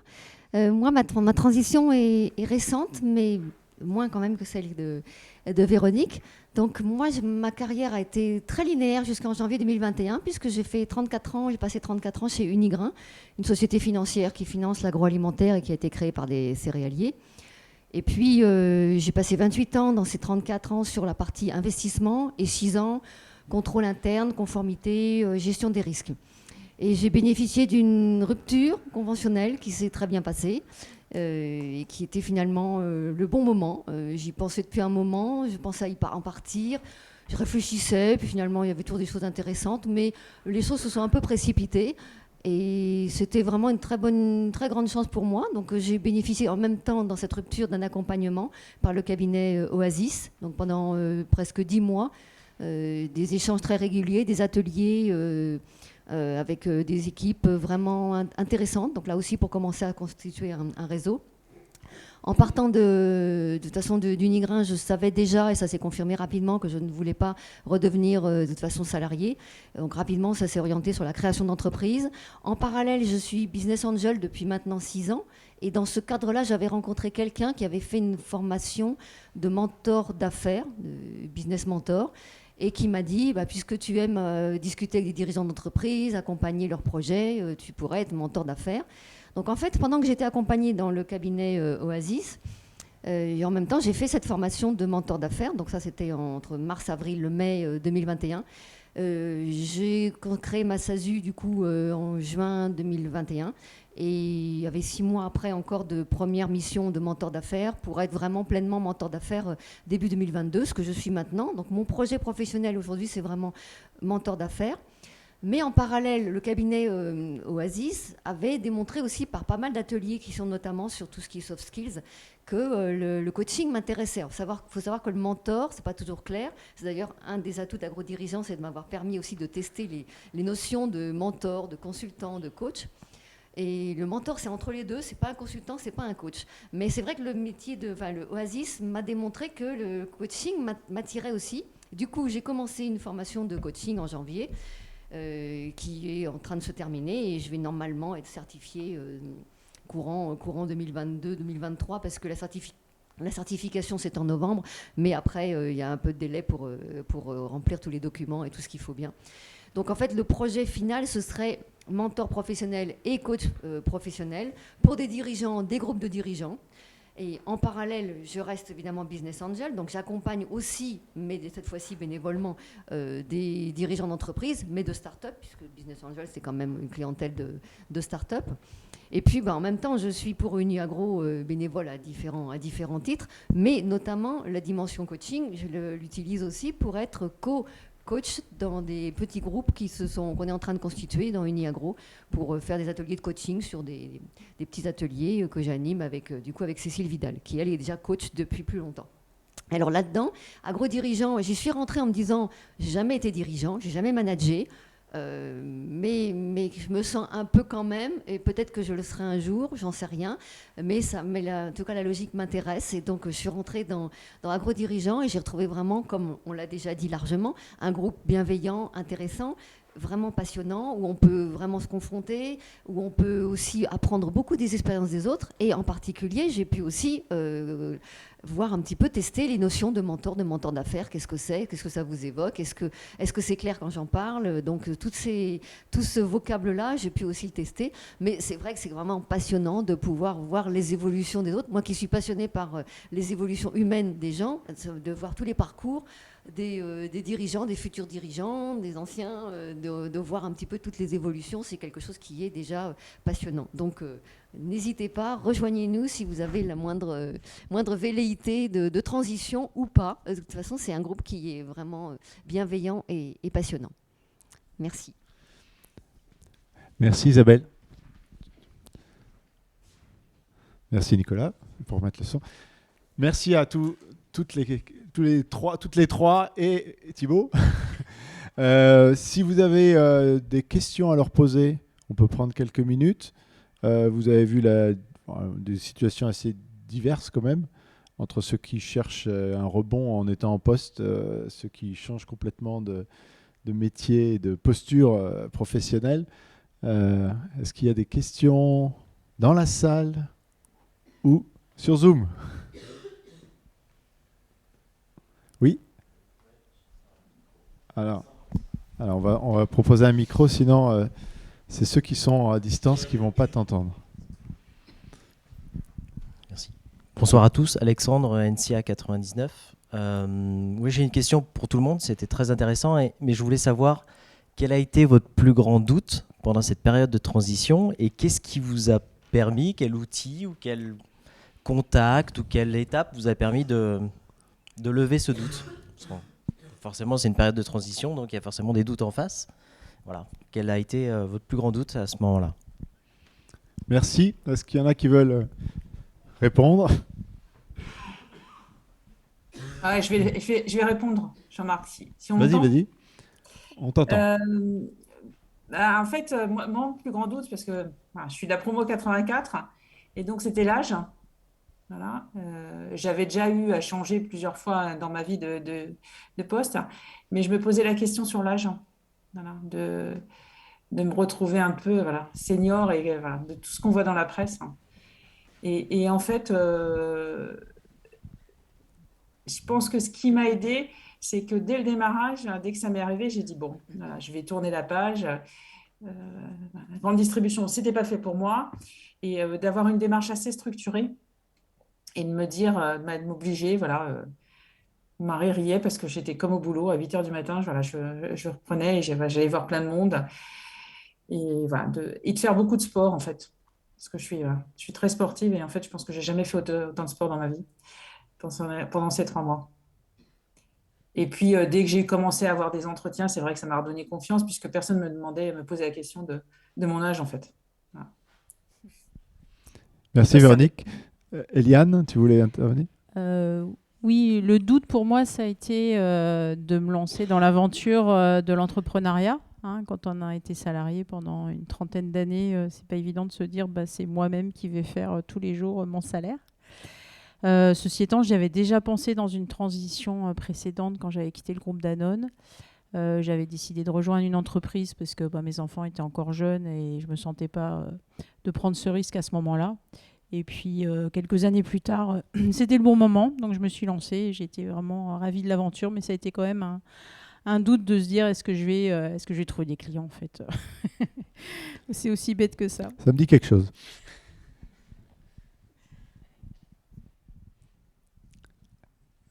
Speaker 2: Moi, ma transition est récente, mais moins quand même que celle de Véronique. Donc moi, ma carrière a été très linéaire jusqu'en janvier 2021, puisque j'ai passé 34 ans chez Unigrain, une société financière qui finance l'agroalimentaire et qui a été créée par des céréaliers. Et puis, j'ai passé 28 ans dans ces 34 ans sur la partie investissement et 6 ans contrôle interne, conformité, gestion des risques. Et j'ai bénéficié d'une rupture conventionnelle qui s'est très bien passée et qui était finalement le bon moment. J'y pensais depuis un moment, je pensais en partir, je réfléchissais, puis finalement il y avait toujours des choses intéressantes, mais les choses se sont un peu précipitées. Et c'était vraiment une très grande chance pour moi. Donc j'ai bénéficié en même temps dans cette rupture d'un accompagnement par le cabinet Oasis, donc pendant presque 10 mois, des échanges très réguliers, des ateliers avec des équipes vraiment intéressantes. Donc là aussi pour commencer à constituer un réseau. En partant de toute façon d'Unigrin, je savais déjà, et ça s'est confirmé rapidement, que je ne voulais pas redevenir de toute façon salarié. Donc rapidement, ça s'est orienté sur la création d'entreprises. En parallèle, je suis business angel depuis maintenant 6 ans. Et dans ce cadre-là, j'avais rencontré quelqu'un qui avait fait une formation de mentor d'affaires, de business mentor, et qui m'a dit, puisque tu aimes discuter avec des dirigeants d'entreprise, accompagner leurs projets, tu pourrais être mentor d'affaires. Donc en fait, pendant que j'étais accompagnée dans le cabinet Oasis, et en même temps, j'ai fait cette formation de mentor d'affaires. Donc ça, c'était entre mars, avril, mai 2021. J'ai créé ma SASU du coup en juin 2021. Et il y avait 6 mois après encore de première mission de mentor d'affaires pour être vraiment pleinement mentor d'affaires début 2022, ce que je suis maintenant. Donc mon projet professionnel aujourd'hui, c'est vraiment mentor d'affaires. Mais en parallèle, le cabinet Oasis avait démontré aussi par pas mal d'ateliers qui sont notamment sur tout ce qui est soft skills que le coaching m'intéressait. Il faut savoir que le mentor, c'est pas toujours clair. C'est d'ailleurs un des atouts d'AgroDirigeants, c'est de m'avoir permis aussi de tester les notions de mentor, de consultant, de coach. Et le mentor, c'est entre les deux, c'est pas un consultant, c'est pas un coach. Mais c'est vrai que le métier le Oasis m'a démontré que le coaching m'attirait aussi. Du coup, j'ai commencé une formation de coaching en janvier. Qui est en train de se terminer et je vais normalement être certifiée courant 2022-2023 parce que la certification c'est en novembre, mais après il y a un peu de délai pour remplir tous les documents et tout ce qu'il faut bien. Donc en fait le projet final ce serait mentor professionnel et coach professionnel pour des dirigeants, des groupes de dirigeants. Et en parallèle, je reste évidemment business angel, donc j'accompagne aussi, mais cette fois-ci bénévolement, des dirigeants d'entreprise, mais de start-up, puisque business angel, c'est quand même une clientèle de start-up. Et puis, en même temps, je suis pour Uniagro bénévole à différents titres, mais notamment la dimension coaching, je l'utilise aussi pour être coach dans des petits groupes qu'on est en train de constituer dans Uniagro pour faire des ateliers de coaching sur des petits ateliers que j'anime avec Cécile Vidal, qui elle est déjà coach depuis plus longtemps. Alors là-dedans, agro-dirigeant, j'y suis rentrée en me disant, j'ai jamais été dirigeant, j'ai jamais managé, mais je me sens un peu quand même, et peut-être que je le serai un jour, j'en sais rien, mais en tout cas la logique m'intéresse, et donc je suis rentrée dans agro-dirigeant et j'ai retrouvé vraiment, comme on l'a déjà dit largement, un groupe bienveillant, intéressant, vraiment passionnant, où on peut vraiment se confronter, où on peut aussi apprendre beaucoup des expériences des autres, et en particulier j'ai pu aussi voir un petit peu tester les notions de mentor d'affaires, qu'est-ce que ça vous évoque, est-ce que c'est clair quand j'en parle, donc tout ce vocable-là, j'ai pu aussi le tester, mais c'est vrai que c'est vraiment passionnant de pouvoir voir les évolutions des autres, moi qui suis passionnée par les évolutions humaines des gens, de voir tous les parcours, des dirigeants, des futurs dirigeants, des anciens, de voir un petit peu toutes les évolutions, c'est quelque chose qui est déjà passionnant. Donc n'hésitez pas, rejoignez-nous si vous avez la moindre velléité de transition ou pas. De toute façon, c'est un groupe qui est vraiment bienveillant et passionnant. Merci.
Speaker 5: Merci Isabelle. Merci Nicolas pour remettre le son. Merci à toutes les trois et Thibaut. Si vous avez des questions à leur poser, on peut prendre quelques minutes. Vous avez vu des situations assez diverses quand même, entre ceux qui cherchent un rebond en étant en poste, ceux qui changent complètement de métier et de posture professionnelle. Est-ce qu'il y a des questions dans la salle ou sur Zoom ? Oui. Alors on va proposer un micro, sinon c'est ceux qui sont à distance qui ne vont pas t'entendre.
Speaker 9: Merci. Bonsoir à tous, Alexandre, NCA 99. Oui, j'ai une question pour tout le monde, c'était très intéressant, mais je voulais savoir quel a été votre plus grand doute pendant cette période de transition et qu'est-ce qui vous a permis, quel outil ou quel contact ou quelle étape vous a permis de lever ce doute? Parce que, forcément, c'est une période de transition, donc il y a forcément des doutes en face. Voilà. Quel a été votre plus grand doute à ce moment-là?
Speaker 5: Merci. Est-ce qu'il y en a qui veulent répondre?
Speaker 8: Ah, je vais répondre, Jean-Marc, si on
Speaker 5: Vas-y,
Speaker 8: m'entend.
Speaker 5: vas-y. On t'entend.
Speaker 8: En fait, moi, mon plus grand doute, parce que voilà, je suis de la promo 84, et donc c'était l'âge. Voilà. J'avais déjà eu à changer plusieurs fois dans ma vie de poste, mais je me posais la question sur l'âge, voilà, de me retrouver un peu voilà, senior et voilà, de tout ce qu'on voit dans la presse. Et en fait, je pense que ce qui m'a aidé, c'est que dès le démarrage, dès que ça m'est arrivé, j'ai dit, bon, voilà, je vais tourner la page. La grande distribution, ce n'était pas fait pour moi. Et d'avoir une démarche assez structurée et de me dire, de m'obliger, voilà, mon mari riait parce que j'étais comme au boulot à 8 heures du matin, voilà, je reprenais et j'allais voir plein de monde. Et, voilà, et de faire beaucoup de sport, en fait. Parce que je suis très sportive et en fait, je pense que j'ai jamais fait autant de sport dans ma vie pendant ces 3 mois. Et puis, dès que j'ai commencé à avoir des entretiens, c'est vrai que ça m'a redonné confiance puisque personne me posait la question de mon âge, en fait. Voilà.
Speaker 5: Merci Véronique. Eliane, tu voulais intervenir?
Speaker 7: Oui, le doute pour moi, ça a été de me lancer dans l'aventure de l'entrepreneuriat. Hein, quand on a été salarié pendant une trentaine d'années, c'est pas évident de se dire c'est moi-même qui vais faire tous les jours mon salaire. Ceci étant, j'y avais déjà pensé dans une transition précédente quand j'avais quitté le groupe Danone. J'avais décidé de rejoindre une entreprise parce que mes enfants étaient encore jeunes et je ne me sentais pas de prendre ce risque à ce moment-là. Et puis, quelques années plus tard, c'était le bon moment. Donc, je me suis lancée. J'étais vraiment ravie de l'aventure. Mais ça a été quand même un doute de se dire est-ce que je vais trouver des clients, en fait. C'est aussi bête que ça.
Speaker 5: Ça me dit quelque chose.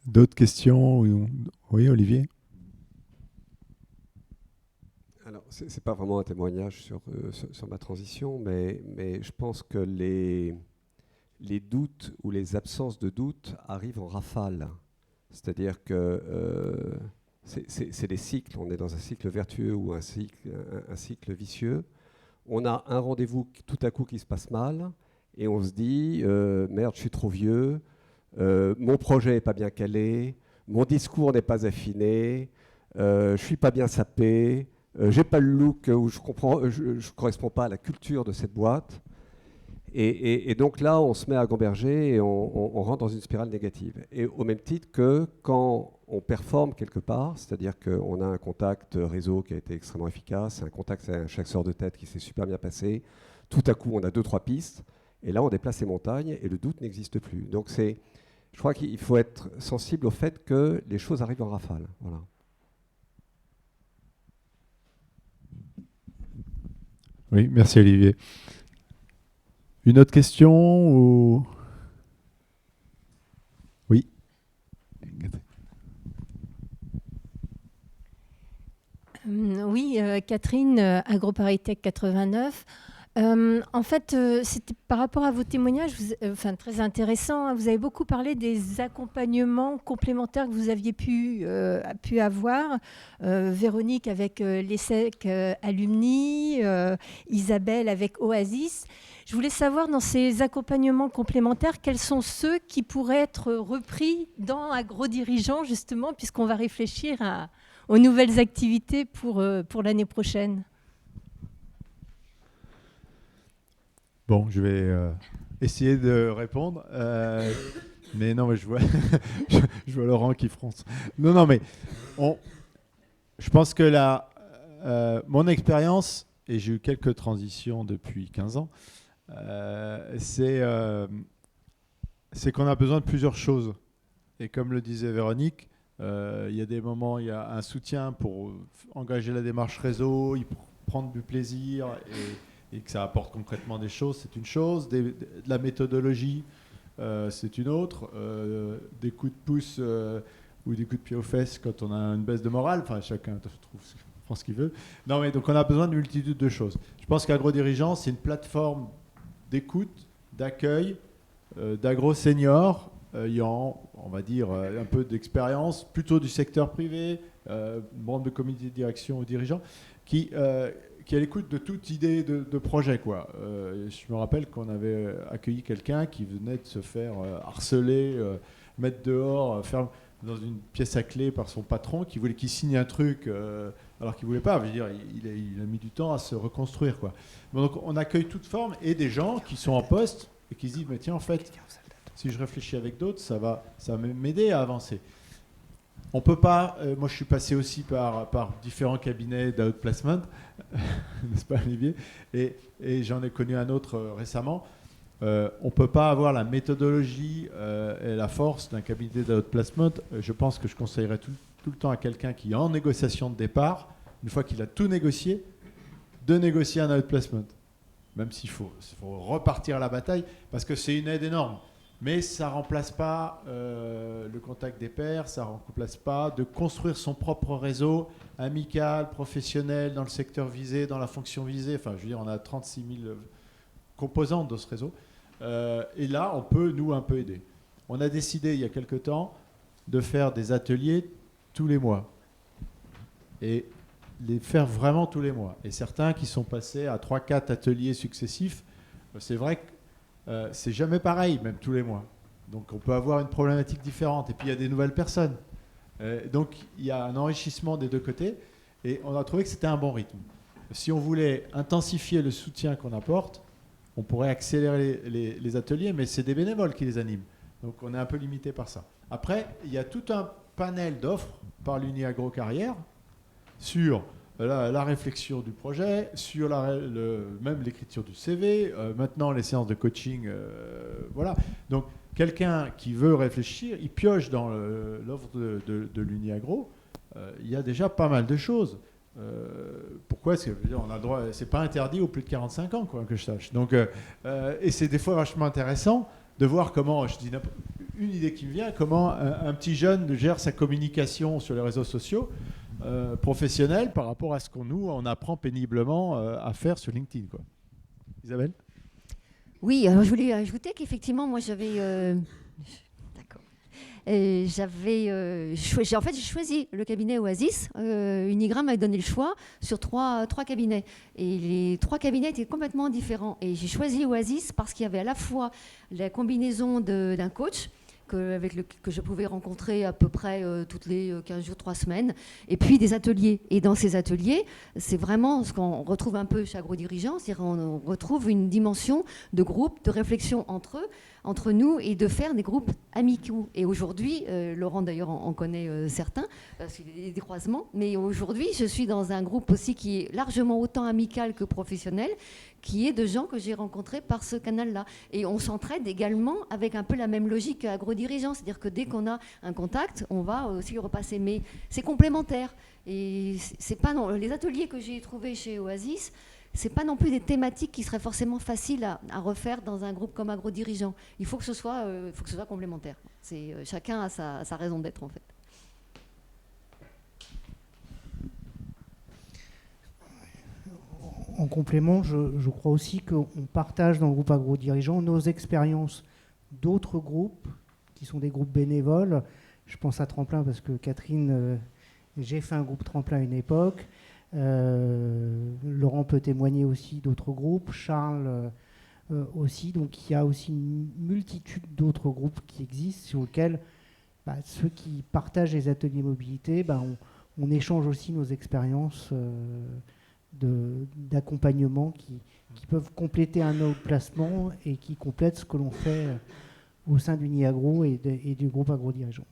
Speaker 5: D'autres questions? Oui, Olivier?
Speaker 10: Alors, ce n'est pas vraiment un témoignage sur ma transition, mais je pense que les doutes ou les absences de doutes arrivent en rafale. C'est-à-dire que c'est des cycles. On est dans un cycle vertueux ou un cycle vicieux. On a un rendez-vous tout à coup qui se passe mal et on se dit merde, je suis trop vieux, mon projet n'est pas bien calé, mon discours n'est pas affiné, je ne suis pas bien sapé, j'ai pas le look où je corresponds pas à la culture de cette boîte. Et donc là, on se met à gamberger et on rentre dans une spirale négative. Et au même titre que quand on performe quelque part, c'est-à-dire qu'on a un contact réseau qui a été extrêmement efficace, un contact avec un chasseur de tête qui s'est super bien passé, tout à coup, on a 2-3 pistes, et là, on déplace les montagnes et le doute n'existe plus. Donc, je crois qu'il faut être sensible au fait que les choses arrivent en rafale. Voilà.
Speaker 5: Oui, merci Olivier. Une autre question ou... Oui.
Speaker 11: Oui, Catherine, AgroParisTech 89. En fait, c'était par rapport à vos témoignages, très intéressant. Hein, vous avez beaucoup parlé des accompagnements complémentaires que vous aviez pu avoir. Véronique avec l'ESSEC Alumni, Isabelle avec Oasis. Je voulais savoir, dans ces accompagnements complémentaires, quels sont ceux qui pourraient être repris dans AgroDirigeant, justement, puisqu'on va réfléchir aux nouvelles activités pour l'année prochaine.
Speaker 5: Bon, je vais essayer de répondre. Mais non, mais je vois, je vois Laurent qui fronce. Non, mais je pense que mon expérience, et j'ai eu quelques transitions depuis 15 ans, c'est qu'on a besoin de plusieurs choses. Et comme le disait Véronique, il y a des moments, il y a un soutien pour engager la démarche réseau, prendre du plaisir et que ça apporte concrètement des choses, c'est une chose. De la méthodologie, c'est une autre. Des coups de pouce ou des coups de pied aux fesses quand on a une baisse de morale. Enfin, chacun trouve ce qu'il veut. Non, mais donc on a besoin d'une multitude de choses. Je pense qu'AgroDirigeants, c'est une plateforme d'écoute, d'accueil, d'agro-seniors, ayant, on va dire, un peu d'expérience, plutôt du secteur privé, membre de comité de direction ou dirigeants, qui est à l'écoute de toute idée de projet, quoi. Je me rappelle qu'on avait accueilli quelqu'un qui venait de se faire harceler, mettre dehors, faire dans une pièce à clé par son patron, qui voulait qu'il signe un truc alors qu'il ne voulait pas. Je veux dire, il a mis du temps à se reconstruire, quoi. Donc on accueille toute forme et des gens qui sont en poste et qui se disent, mais tiens, en fait, si je réfléchis avec d'autres, ça va m'aider à avancer. On peut pas. Moi, je suis passé aussi par différents cabinets d'outplacement, n'est-ce pas, Olivier? Et j'en ai connu un autre récemment. On ne peut pas avoir la méthodologie et la force d'un cabinet d'outplacement. Je pense que je conseillerais tout le temps à quelqu'un qui est en négociation de départ, une fois qu'il a tout négocié, de négocier un outplacement. Même s'il faut repartir à la bataille, parce que c'est une aide énorme. Mais ça ne remplace pas le contact des pairs, ça ne remplace pas de construire son propre réseau amical, professionnel, dans le secteur visé, dans la fonction visée. Enfin, je veux dire, on a 36 000 composantes de ce réseau. Et là, on peut, nous, un peu aider. On a décidé, il y a quelque temps, de faire des ateliers tous les mois. Et les faire vraiment tous les mois. Et certains qui sont passés à 3-4 ateliers successifs, c'est vrai que c'est jamais pareil, même tous les mois. Donc on peut avoir une problématique différente. Et puis il y a des nouvelles personnes. Donc il y a un enrichissement des deux côtés. Et on a trouvé que c'était un bon rythme. Si on voulait intensifier le soutien qu'on apporte, on pourrait accélérer les ateliers, mais c'est des bénévoles qui les animent. Donc on est un peu limité par ça. Après, il y a tout un panel d'offres par l'Uniagro Carrière sur la réflexion du projet, sur même l'écriture du CV, maintenant les séances de coaching, voilà. Donc quelqu'un qui veut réfléchir, il pioche dans l'offre de l'Uniagro, il y a déjà pas mal de choses. Pourquoi est-ce que on a le droit, c'est pas interdit aux plus de 45 ans, quoi, que je sache. Donc, et c'est des fois vachement intéressant de voir comment, je dis une idée qui me vient, comment un petit jeune gère sa communication sur les réseaux sociaux. Professionnel par rapport à ce on apprend péniblement à faire sur LinkedIn, quoi. Isabelle?
Speaker 2: Oui, alors je voulais ajouter qu'effectivement, moi j'avais... D'accord. J'ai choisi le cabinet Oasis. Unigram m'a donné le choix sur trois cabinets. Et les 3 cabinets étaient complètement différents. Et j'ai choisi Oasis parce qu'il y avait à la fois la combinaison d'un coach, que je pouvais rencontrer à peu près toutes les 15 jours, 3 semaines, et puis des ateliers. Et dans ces ateliers, c'est vraiment ce qu'on retrouve un peu chez AgroDirigeants, c'est-à-dire on retrouve une dimension de groupe, de réflexion entre nous, et de faire des groupes amicaux. Et aujourd'hui, Laurent d'ailleurs en connaît certains, parce qu'il y a des croisements, mais aujourd'hui, je suis dans un groupe aussi qui est largement autant amical que professionnel, qui est de gens que j'ai rencontrés par ce canal-là. Et on s'entraide également avec un peu la même logique qu'AgroDirigeants, c'est-à-dire que dès qu'on a un contact, on va aussi le repasser. Mais c'est complémentaire. Et c'est pas les ateliers que j'ai trouvés chez Oasis, c'est pas non plus des thématiques qui seraient forcément faciles à refaire dans un groupe comme AgroDirigeants. Il faut que ce soit complémentaire. Chacun a sa raison d'être, en fait.
Speaker 1: En complément, je crois aussi qu'on partage dans le groupe AgroDirigeants nos expériences d'autres groupes qui sont des groupes bénévoles. Je pense à Tremplin parce que Catherine, j'ai fait un groupe Tremplin à une époque. Laurent peut témoigner aussi d'autres groupes, Charles aussi. Donc il y a aussi une multitude d'autres groupes qui existent sur lesquels ceux qui partagent les ateliers mobilité, on échange aussi nos expériences d'accompagnement qui peuvent compléter un autre placement et qui complètent ce que l'on fait au sein d'Uniagro et du groupe AgroDirigeants.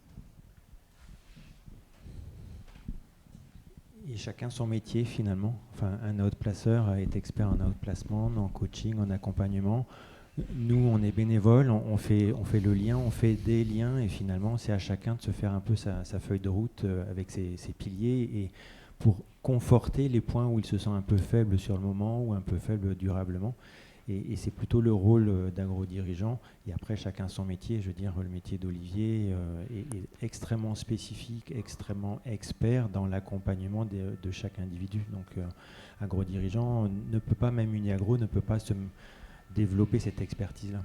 Speaker 4: Et chacun son métier finalement. Enfin, un outplaceur est expert en outplacement, en coaching, en accompagnement. Nous, on est bénévoles, on fait le lien, on fait des liens et finalement, c'est à chacun de se faire un peu sa feuille de route avec ses piliers et pour conforter les points où il se sent un peu faible sur le moment ou un peu faible durablement. Et c'est plutôt le rôle d'agro-dirigeant. Et après, chacun son métier. Je veux dire, le métier d'Olivier est extrêmement spécifique, extrêmement expert dans l'accompagnement de chaque individu. Donc, agro-dirigeant ne peut pas, même Uniagro, ne peut pas se développer cette expertise-là.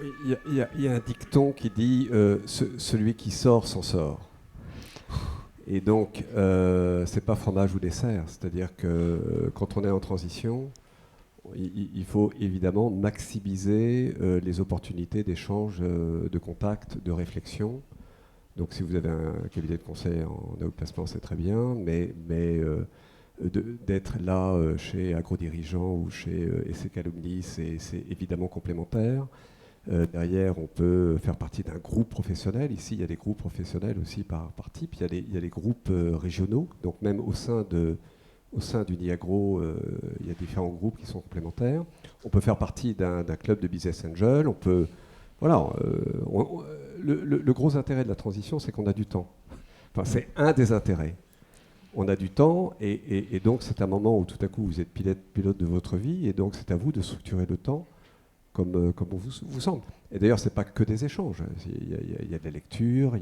Speaker 10: Oui, il y a un dicton qui dit celui qui sort s'en sort. Et donc, c'est pas fromage ou dessert. C'est-à-dire que quand on est en transition, il faut évidemment maximiser les opportunités d'échange, de contact, de réflexion. Donc, si vous avez un cabinet de conseil en outplacement, c'est très bien, mais d'être là chez Agro-Dirigeant ou chez ESSEC Alumni, c'est évidemment complémentaire. Derrière, on peut faire partie d'un groupe professionnel. Ici, il y a des groupes professionnels aussi par type. Il y a des groupes régionaux. Donc même au sein d'Uniagro, il y a différents groupes qui sont complémentaires. On peut faire partie d'un club de business angel. On peut, voilà. Le gros intérêt de la transition, c'est qu'on a du temps. Enfin, c'est un des intérêts. On a du temps et donc c'est un moment où tout à coup vous êtes pilote de votre vie et donc c'est à vous de structurer le temps comme vous semble. Et d'ailleurs, ce n'est pas que des échanges. Il y a de la lecture,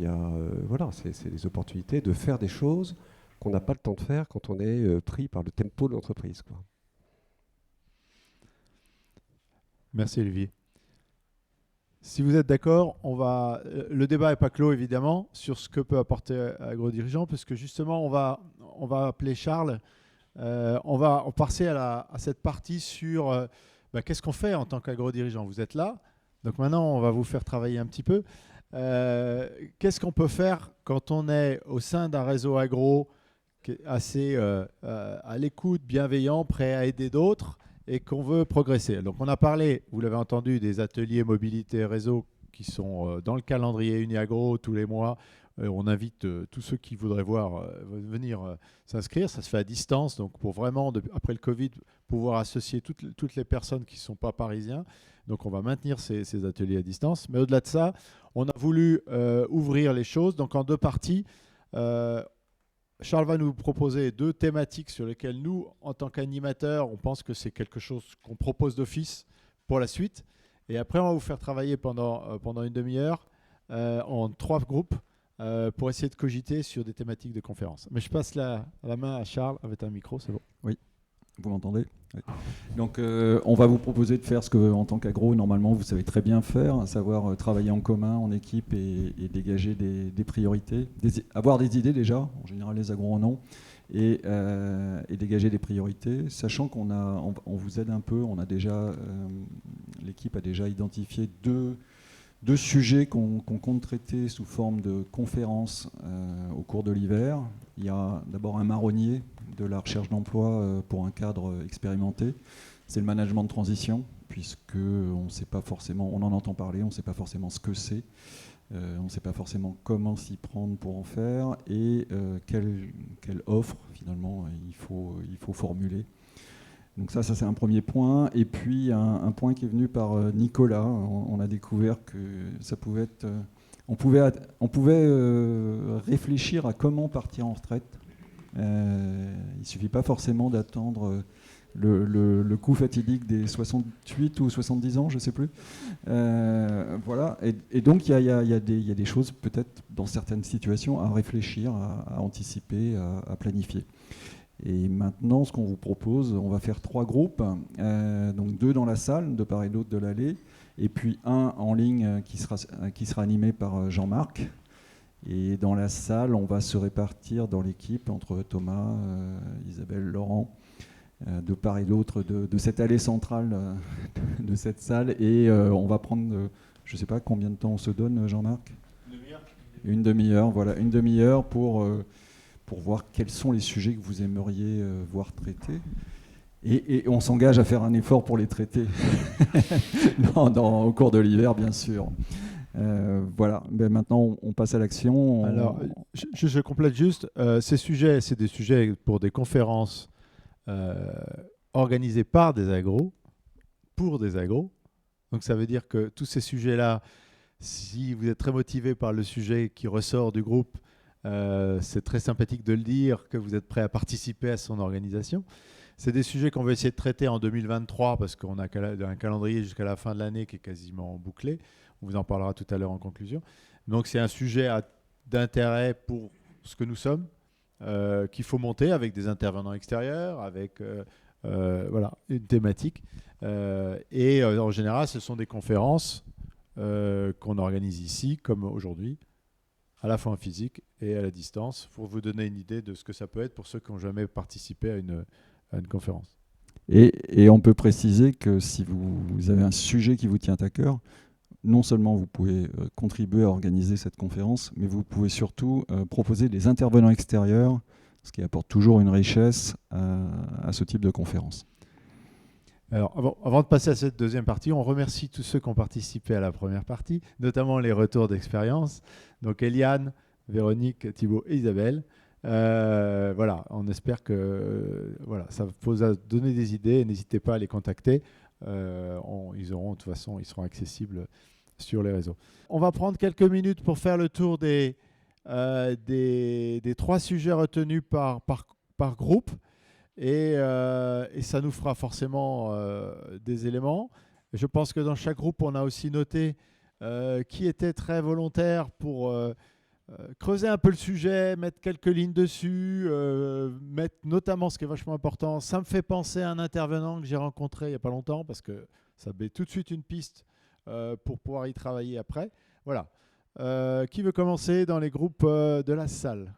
Speaker 10: voilà, c'est des opportunités de faire des choses qu'on n'a pas le temps de faire quand on est pris par le tempo de l'entreprise, quoi.
Speaker 5: Merci Olivier. Si vous êtes d'accord, le débat n'est pas clos évidemment sur ce que peut apporter Agro-Dirigeant, parce que justement on va appeler Charles, on va passer à cette partie sur qu'est-ce qu'on fait en tant qu'agro-dirigeant. Vous êtes là, donc maintenant on va vous faire travailler un petit peu. Qu'est-ce qu'on peut faire quand on est au sein d'un réseau agro qui est assez à l'écoute, bienveillant, prêt à aider d'autres et qu'on veut progresser. Donc on a parlé, vous l'avez entendu, des ateliers mobilité réseau qui sont dans le calendrier Uniagro tous les mois. On invite tous ceux qui voudraient venir s'inscrire. Ça se fait à distance, donc pour vraiment, après le Covid, pouvoir associer toutes les personnes qui ne sont pas parisiens. Donc on va maintenir ces ateliers à distance. Mais au-delà de ça, on a voulu ouvrir les choses, donc en 2 parties. Charles va nous proposer 2 thématiques sur lesquelles nous, en tant qu'animateurs, on pense que c'est quelque chose qu'on propose d'office pour la suite. Et après, on va vous faire travailler pendant une demi-heure en 3 groupes pour essayer de cogiter sur des thématiques de conférence. Mais je passe la main à Charles avec un micro, c'est bon.
Speaker 12: Oui, vous m'entendez ? Oui. Donc, on va vous proposer de faire ce que, en tant qu'agro, normalement, vous savez très bien faire, à savoir travailler en commun, en équipe et dégager des priorités, avoir des idées déjà, en général les agros en ont, et dégager des priorités, sachant on vous aide un peu, l'équipe a déjà identifié deux sujets qu'on compte traiter sous forme de conférences au cours de l'hiver. Il y a d'abord un marronnier de la recherche d'emploi pour un cadre expérimenté. C'est le management de transition, puisque on en entend parler, on ne sait pas forcément ce que c'est, on ne sait pas forcément comment s'y prendre pour en faire et quelle offre finalement il faut formuler. Donc ça c'est un premier point. Et puis un point qui est venu par Nicolas. On a découvert que ça pouvait être... on pouvait réfléchir à comment partir en retraite. Il ne suffit pas forcément d'attendre le coup fatidique des 68 ou 70 ans, je ne sais plus. Voilà. Et donc il y a des choses peut-être dans certaines situations à réfléchir, à anticiper, à planifier. Et maintenant, ce qu'on vous propose, on va faire 3 groupes, donc 2 dans la salle, de part et d'autre de l'allée, et puis un en ligne qui sera animé par Jean-Marc. Et dans la salle, on va se répartir dans l'équipe entre Thomas, Isabelle, Laurent, de part et d'autre de cette allée centrale de cette salle. Et on va prendre, je ne sais pas combien de temps on se donne, Jean-Marc ? Une demi-heure, voilà, une demi-heure pour voir quels sont les sujets que vous aimeriez voir traités. Et on s'engage à faire un effort pour les traiter au cours de l'hiver, bien sûr. Voilà, ben maintenant on passe à l'action.
Speaker 5: Alors, je complète juste, ces sujets, c'est des sujets pour des conférences organisées par des agros, pour des agros. Donc ça veut dire que tous ces sujets-là, si vous êtes très motivé par le sujet qui ressort du groupe, C'est très sympathique de le dire que vous êtes prêt à participer à son organisation. C'est des sujets qu'on va essayer de traiter en 2023 parce qu'on a un calendrier jusqu'à la fin de l'année qui est quasiment bouclé. On vous en parlera tout à l'heure en conclusion. Donc c'est un sujet d'intérêt pour ce que nous sommes, qu'il faut monter avec des intervenants extérieurs, avec voilà, une thématique. En général, ce sont des conférences qu'on organise ici, comme aujourd'hui, à la fois en physique et à la distance, pour vous donner une idée de ce que ça peut être pour ceux qui n'ont jamais participé à une conférence.
Speaker 12: Et on peut préciser que si vous avez un sujet qui vous tient à cœur, non seulement vous pouvez contribuer à organiser cette conférence, mais vous pouvez surtout proposer des intervenants extérieurs, ce qui apporte toujours une richesse à ce type de conférence.
Speaker 5: Alors, avant de passer à cette deuxième partie, on remercie tous ceux qui ont participé à la première partie, notamment les retours d'expérience. Donc Eliane, Véronique, Thibaut et Isabelle. Voilà, on espère que voilà, ça vous a donné des idées. N'hésitez pas à les contacter. Ils auront, de toute façon, ils seront accessibles sur les réseaux. On va prendre quelques minutes pour faire le tour des 3 sujets retenus par groupe. Et ça nous fera forcément des éléments. Je pense que dans chaque groupe, on a aussi noté qui était très volontaire pour creuser un peu le sujet, mettre quelques lignes dessus, mettre notamment ce qui est vachement important. Ça me fait penser à un intervenant que j'ai rencontré il n'y a pas longtemps parce que ça met tout de suite une piste pour pouvoir y travailler après. Voilà. Qui veut commencer dans les groupes de la salle ?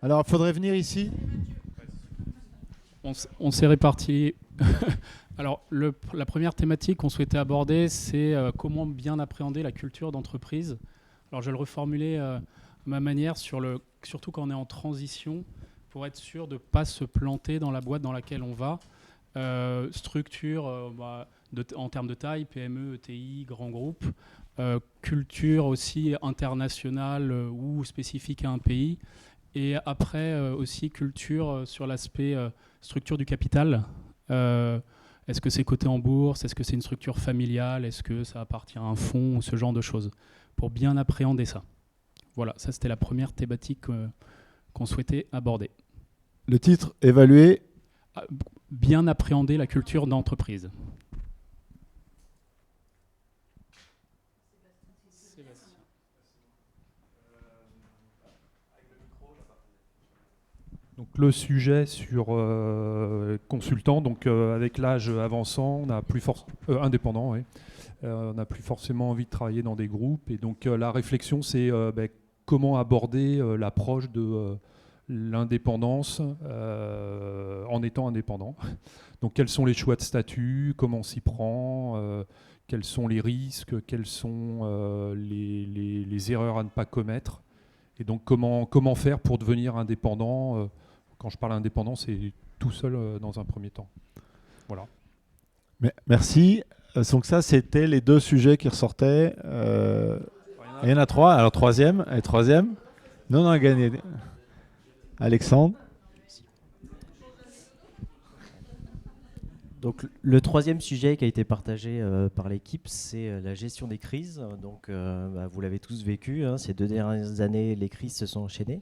Speaker 5: Alors, il faudrait venir ici.
Speaker 13: On s'est répartis. Alors, la première thématique qu'on souhaitait aborder, c'est comment bien appréhender la culture d'entreprise. Alors, je vais le reformuler à ma manière, surtout quand on est en transition, pour être sûr de ne pas se planter dans la boîte dans laquelle on va. Structure en termes de taille, PME, ETI, grands groupes. Culture aussi internationale ou spécifique à un pays. Et après aussi culture sur l'aspect structure du capital. Est-ce que c'est coté en bourse? Est-ce que c'est une structure familiale? Est-ce que ça appartient à un fonds ou ce genre de choses? Pour bien appréhender ça. Voilà, ça c'était la première thématique qu'on souhaitait aborder.
Speaker 5: Le titre, évaluer.
Speaker 13: Bien appréhender la culture d'entreprise.
Speaker 14: Donc le sujet sur consultant, donc avec l'âge avançant, on a plus indépendant, oui. On n'a plus forcément envie de travailler dans des groupes. Et donc la réflexion, c'est comment aborder l'approche de l'indépendance en étant indépendant. Donc quels sont les choix de statut, comment on s'y prend, quels sont les risques, quelles sont les erreurs à ne pas commettre. Et donc comment faire pour devenir indépendant. Quand je parle indépendant, c'est tout seul dans un premier temps. Voilà.
Speaker 5: Merci. Donc ça, c'était les 2 sujets qui ressortaient. Il y en a 3. Alors troisième. Non, on a gagné. Alexandre.
Speaker 9: Donc le troisième sujet qui a été partagé par l'équipe, c'est la gestion des crises. Donc vous l'avez tous vécu, hein, ces 2 dernières années, les crises se sont enchaînées.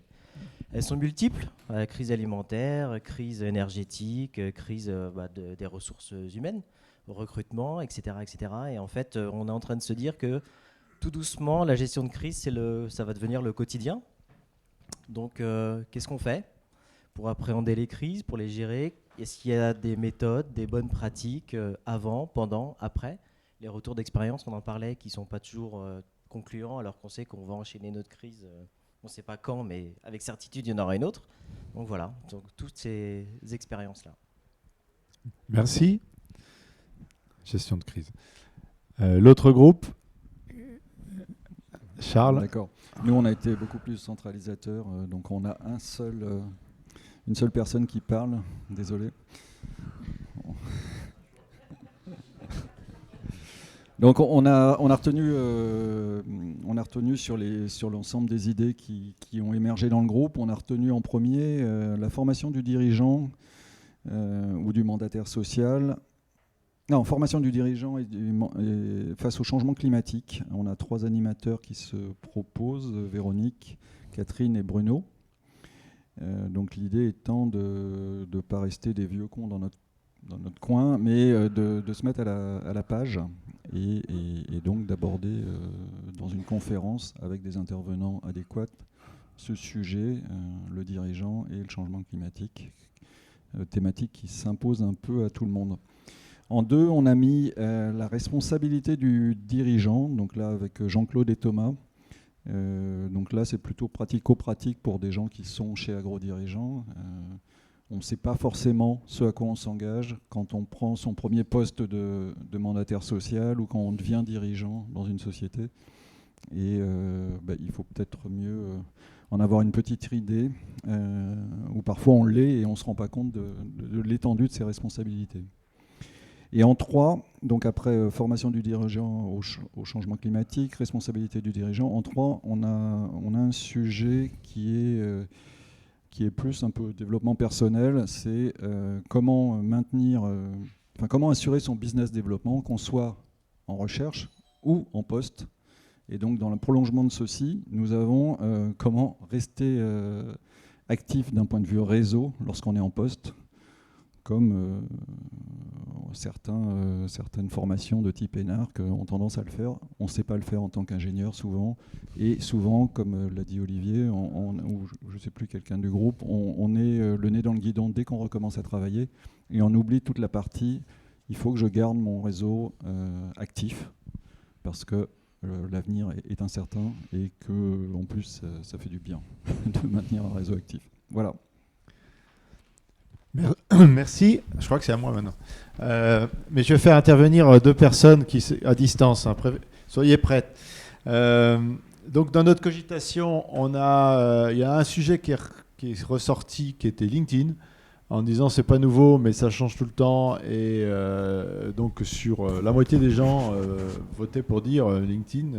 Speaker 9: Elles sont multiples, crise alimentaire, crise énergétique, crise des ressources humaines, recrutement, etc., etc. Et en fait, on est en train de se dire que tout doucement, la gestion de crise, ça va devenir le quotidien. Donc, qu'est-ce qu'on fait pour appréhender les crises, pour les gérer? Est-ce qu'il y a des méthodes, des bonnes pratiques avant, pendant, après? Les retours d'expérience, on en parlait, qui ne sont pas toujours concluants, alors qu'on sait qu'on va enchaîner notre crise. On ne sait pas quand, mais avec certitude, il y en aura une autre. Donc voilà, donc, toutes ces expériences-là.
Speaker 5: Merci. Gestion de crise. L'autre groupe, Charles.
Speaker 12: D'accord. Nous, on a été beaucoup plus centralisateur. Donc on a une seule personne qui parle. Désolé. Donc on a retenu sur l'ensemble des idées qui ont émergé dans le groupe. On a retenu en premier la formation du dirigeant ou du mandataire social, Non, formation du dirigeant et face au changement climatique. On a 3 animateurs qui se proposent, Véronique, Catherine et Bruno. Donc l'idée étant de ne pas rester des vieux cons dans notre coin, mais de se mettre à la page et donc d'aborder dans une conférence avec des intervenants adéquats ce sujet, le dirigeant et le changement climatique, thématique qui s'impose un peu à tout le monde. En 2, on a mis la responsabilité du dirigeant, donc là avec Jean-Claude et Thomas. Donc là, c'est plutôt pratico-pratique pour des gens qui sont chez AgroDirigeants. On ne sait pas forcément ce à quoi on s'engage quand on prend son premier poste de mandataire social ou quand on devient dirigeant dans une société. Et il faut peut-être mieux en avoir une petite idée, ou parfois on l'est et on ne se rend pas compte de l'étendue de ses responsabilités. Et en 3, donc après formation du dirigeant au changement climatique, responsabilité du dirigeant, en 3, on a un sujet qui est plus un peu développement personnel, c'est comment comment assurer son business développement, qu'on soit en recherche ou en poste. Et donc dans le prolongement de ceci, nous avons comment rester actif d'un point de vue réseau lorsqu'on est en poste, comme certaines formations de type ENARC ont tendance à le faire. On ne sait pas le faire en tant qu'ingénieur souvent. Et souvent, comme l'a dit Olivier, ou je ne sais plus, quelqu'un du groupe, on est le nez dans le guidon dès qu'on recommence à travailler. Et on oublie toute la partie, il faut que je garde mon réseau actif, parce que l'avenir est incertain et qu'en plus, ça fait du bien de maintenir un réseau actif. Voilà.
Speaker 5: Merci. Je crois que c'est à moi maintenant. Mais je vais faire intervenir 2 personnes à distance. Soyez prêtes. Donc, dans notre cogitation, il y a un sujet qui est ressorti, qui était LinkedIn, en disant c'est pas nouveau, mais ça change tout le temps. Et donc, sur la moitié des gens votaient pour dire LinkedIn.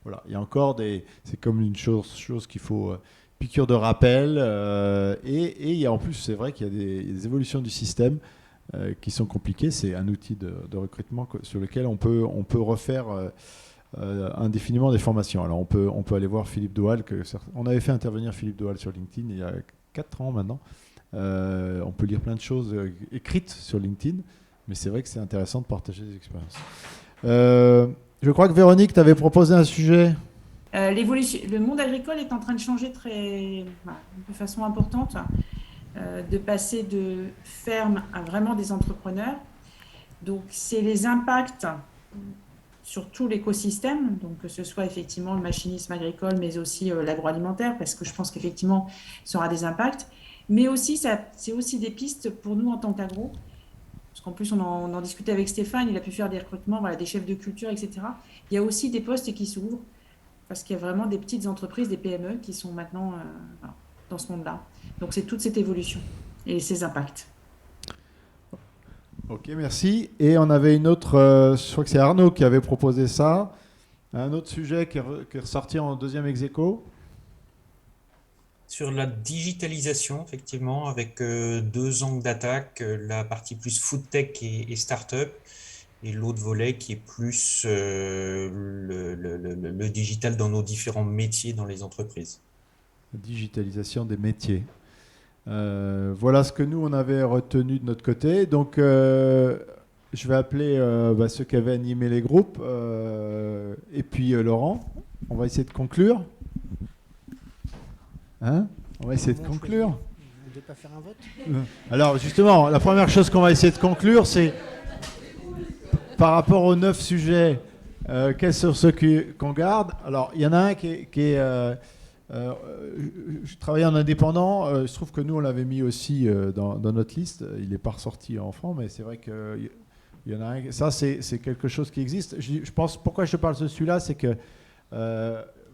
Speaker 5: Voilà, il y a encore c'est comme une chose qu'il faut. Piqûre de rappel, et il y a en plus, c'est vrai qu'il y a des évolutions du système qui sont compliquées. C'est un outil de recrutement sur lequel on peut refaire indéfiniment des formations. Alors on peut aller voir Philippe Doal, on avait fait intervenir Philippe Doal sur LinkedIn il y a 4 ans maintenant. On peut lire plein de choses écrites sur LinkedIn, mais c'est vrai que c'est intéressant de partager des expériences. Je crois que Véronique, tu avais proposé un sujet.
Speaker 8: Le monde agricole est en train de changer de façon importante, de passer de ferme à vraiment des entrepreneurs. Donc, c'est les impacts sur tout l'écosystème, donc que ce soit effectivement le machinisme agricole, mais aussi l'agroalimentaire, parce que je pense qu'effectivement, ça aura des impacts. Mais aussi, c'est aussi des pistes pour nous en tant qu'agro, parce qu'en plus, on en discutait avec Stéphane, il a pu faire des recrutements, des chefs de culture, etc. Il y a aussi des postes qui s'ouvrent, parce qu'il y a vraiment des petites entreprises, des PME qui sont maintenant dans ce monde-là. Donc c'est toute cette évolution et ces impacts.
Speaker 5: Ok, merci. Et on avait une autre, je crois que c'est Arnaud qui avait proposé ça, un autre sujet qui est ressorti en 2e ex-aequo.
Speaker 15: Sur la digitalisation, effectivement, avec 2 angles d'attaque, la partie plus food tech et start-up, et l'autre volet qui est plus le digital dans nos différents métiers dans les entreprises.
Speaker 5: Digitalisation des métiers. Voilà ce que nous, on avait retenu de notre côté. Donc, je vais appeler ceux qui avaient animé les groupes, et puis Laurent. On va essayer de conclure. On va essayer de conclure.
Speaker 1: Vous ne voulez pas faire un vote ?
Speaker 5: Alors, justement, la première chose qu'on va essayer de conclure, c'est par rapport aux 9 sujets, quels sont ceux qu'on garde? Alors, il y en a un qui est je travaillais en indépendant. Je trouve que nous, on l'avait mis aussi dans notre liste. Il n'est pas ressorti en franc, mais c'est vrai qu'il y en a un. Ça, c'est quelque chose qui existe. Je pense, pourquoi je te parle de celui-là, c'est que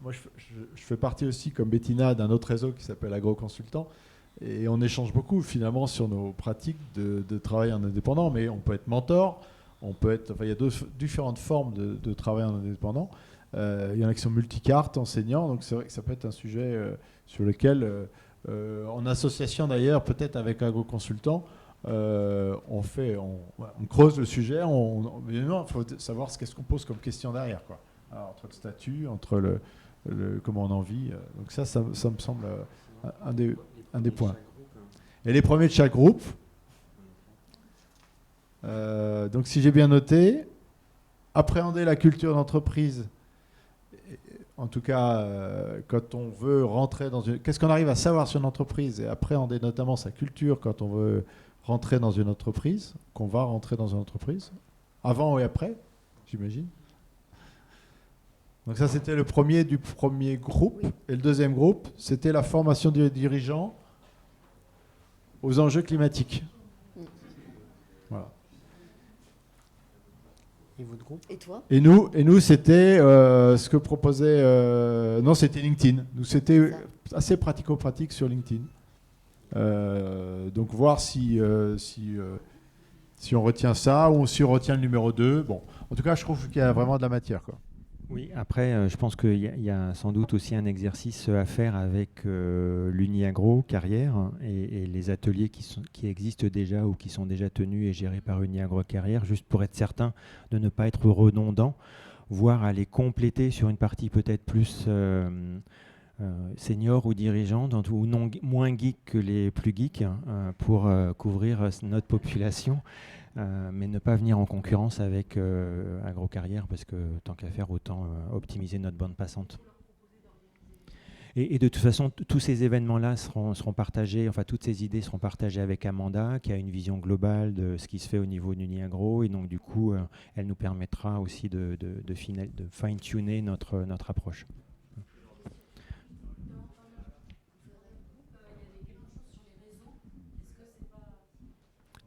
Speaker 5: moi, je fais partie aussi, comme Bettina, d'un autre réseau qui s'appelle AgroConsultant. Et on échange beaucoup, finalement, sur nos pratiques de travail en indépendant. Mais on peut être mentor. Il y a différentes formes de travail en indépendant. Il y en a qui sont multicartes, enseignants, donc c'est vrai que ça peut être un sujet sur lequel, en association d'ailleurs, peut-être avec AgroConsultant, on creuse le sujet, évidemment, il faut savoir qu'est-ce qu'on pose comme question derrière, quoi. Alors, entre le statut, entre comment on en vit. Donc ça me semble un des points. Et les premiers de chaque groupe. Donc si j'ai bien noté, appréhender la culture d'entreprise, en tout cas quand on veut rentrer dans une... Qu'est-ce qu'on arrive à savoir sur une entreprise et appréhender notamment sa culture quand on veut rentrer dans une entreprise, qu'on va rentrer dans une entreprise, avant et après, j'imagine. Donc ça, c'était le premier du premier groupe. Oui. Et le deuxième groupe, c'était la formation des dirigeants aux enjeux climatiques. Voilà.
Speaker 9: Et votre groupe?
Speaker 2: Et toi?
Speaker 5: Et nous c'était ce que proposait... non, c'était LinkedIn. Nous, c'était assez pratico-pratique sur LinkedIn. Donc voir si on retient ça ou si on retient le numéro 2. Bon, en tout cas, je trouve qu'il y a vraiment de la matière, quoi.
Speaker 4: Oui, après, je pense qu'il y a sans doute aussi un exercice à faire avec l'Uniagro Carrière et les ateliers qui existent déjà ou qui sont déjà tenus et gérés par Uniagro Carrière, juste pour être certain de ne pas être redondant, voire aller compléter sur une partie peut-être plus senior ou dirigeante, ou non, moins geek que les plus geeks, pour couvrir notre population. Mais ne pas venir en concurrence avec AgroCarrière, parce que tant qu'à faire, autant optimiser notre bande passante. Et de toute façon, tous ces événements-là seront partagés, enfin toutes ces idées seront partagées avec Amanda, qui a une vision globale de ce qui se fait au niveau d'Uniagro, et donc du coup, elle nous permettra aussi de fine-tuner notre approche.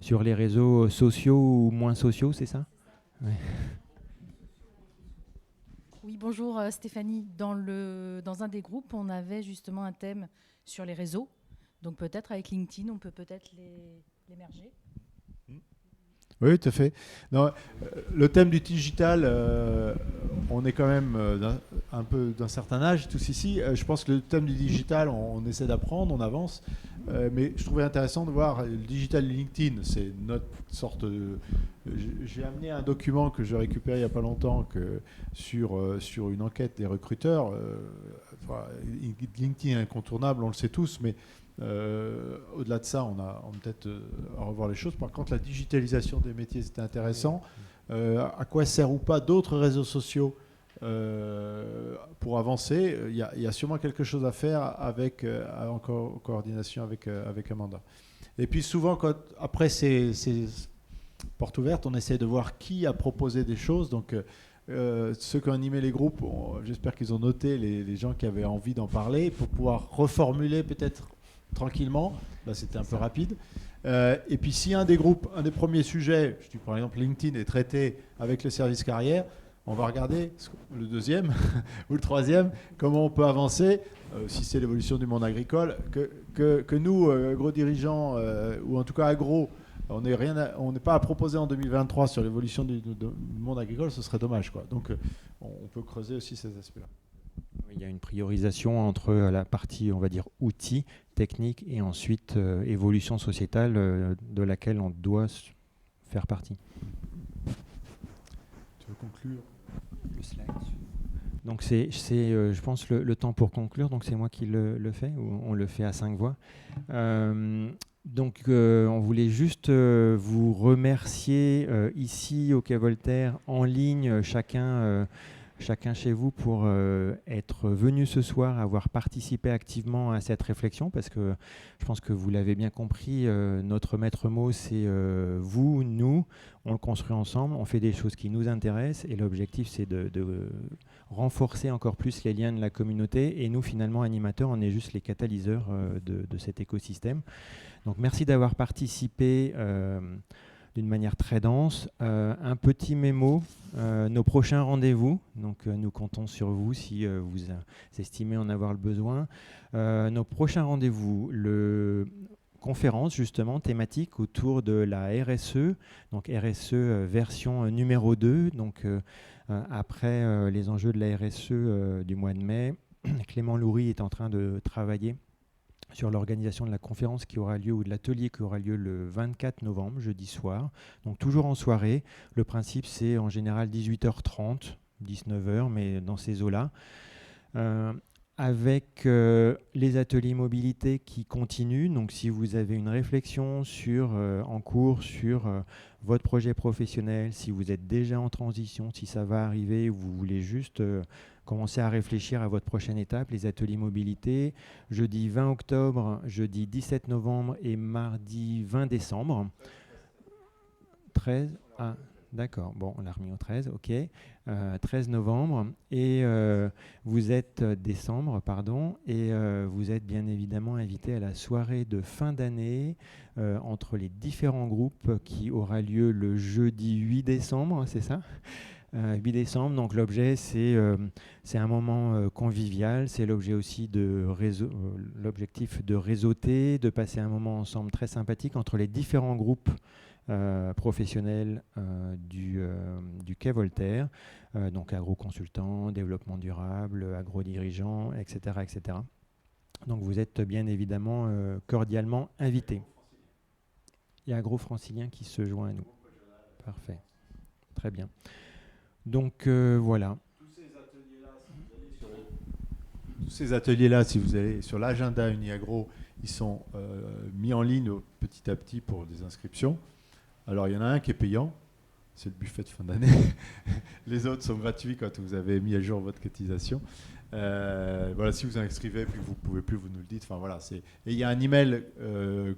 Speaker 4: Sur les réseaux sociaux ou moins sociaux, c'est ça? Ouais.
Speaker 16: Oui, bonjour Stéphanie. Dans un des groupes, on avait justement un thème sur les réseaux. Donc peut-être avec LinkedIn, on peut peut-être les merger.
Speaker 5: Oui, tout à fait. Non, le thème du digital, on est quand même un peu d'un certain âge tous ici. Je pense que le thème du digital, on essaie d'apprendre, on avance. Mais je trouvais intéressant de voir le digital LinkedIn, c'est notre sorte de... J'ai amené un document que j'ai récupéré il n'y a pas longtemps sur une enquête des recruteurs. LinkedIn est incontournable, on le sait tous, mais au-delà de ça, on a peut-être à revoir les choses. Par contre, la digitalisation des métiers, c'était intéressant. À quoi sert ou pas d'autres réseaux sociaux pour avancer? Il y a sûrement quelque chose à faire en coordination avec Amanda. Et puis souvent, après ces portes ouvertes, on essaie de voir qui a proposé des choses. Donc ceux qui ont animé les groupes, j'espère qu'ils ont noté les gens qui avaient envie d'en parler pour pouvoir reformuler peut-être tranquillement. Là, c'était un peu rapide. Et puis si un des groupes, un des premiers sujets, je dis par exemple LinkedIn, est traité avec le service carrière, on va regarder le deuxième ou le troisième, comment on peut avancer, si c'est l'évolution du monde agricole, que nous, agro-dirigeants, ou en tout cas agro, on n'est pas à proposer en 2023 sur l'évolution du monde agricole, ce serait dommage, quoi. Donc on peut creuser aussi ces aspects-là.
Speaker 4: Il y a une priorisation entre la partie, on va dire, outils techniques et ensuite évolution sociétale de laquelle on doit faire partie.
Speaker 5: Tu veux conclure?
Speaker 4: Le slide. Donc c'est je pense, le temps pour conclure. Donc c'est moi qui le fais, ou on le fait à 5 voix. Donc on voulait juste vous remercier ici au Quai Voltaire, en ligne, chacun chez vous, pour être venu ce soir, avoir participé activement à cette réflexion, parce que je pense que vous l'avez bien compris, notre maître mot, c'est vous, nous, on le construit ensemble, on fait des choses qui nous intéressent, et l'objectif, c'est de renforcer encore plus les liens de la communauté, et nous, finalement, animateurs, on est juste les catalyseurs de cet écosystème. Donc merci d'avoir participé d'une manière très dense. Un petit mémo, nos prochains rendez-vous, donc nous comptons sur vous si vous estimez en avoir le besoin. Nos prochains rendez-vous, conférence justement thématique autour de la RSE, donc RSE version numéro 2, donc après les enjeux de la RSE du mois de mai. Clément Loury est en train de travailler sur l'organisation de la conférence qui aura lieu ou de l'atelier qui aura lieu le 24 novembre, jeudi soir. Donc toujours en soirée. Le principe, c'est en général 18h30, 19h, mais dans ces eaux-là. Avec les ateliers mobilité qui continuent. Donc si vous avez une réflexion en cours sur votre projet professionnel, si vous êtes déjà en transition, si ça va arriver, ou vous voulez juste commencer à réfléchir à votre prochaine étape, les ateliers mobilité, jeudi 20 octobre, jeudi 17 novembre et mardi 20 décembre. 13 D'accord, bon, on l'a remis au 13, ok. 13 novembre, et vous êtes vous êtes bien évidemment invité à la soirée de fin d'année entre les différents groupes qui aura lieu le jeudi 8 décembre, c'est ça 8 décembre, donc l'objet c'est un moment convivial, c'est l'objet aussi l'objectif de réseauter, de passer un moment ensemble très sympathique entre les différents groupes professionnels du Quai Voltaire, donc agroconsultants, développement durable, agrodirigeants, etc., etc. Donc vous êtes bien évidemment cordialement invités. Il y a Agro-Francilien qui se joint à nous. Parfait, très bien. Donc voilà.
Speaker 5: Tous ces ateliers-là, si vous allez sur l'agenda Uniagro, ils sont mis en ligne petit à petit pour des inscriptions. Alors, il y en a un qui est payant, c'est le buffet de fin d'année. Les autres sont gratuits quand vous avez mis à jour votre cotisation. Voilà, si vous inscrivez puis que vous ne pouvez plus, vous nous le dites. Enfin, voilà, et il y a un email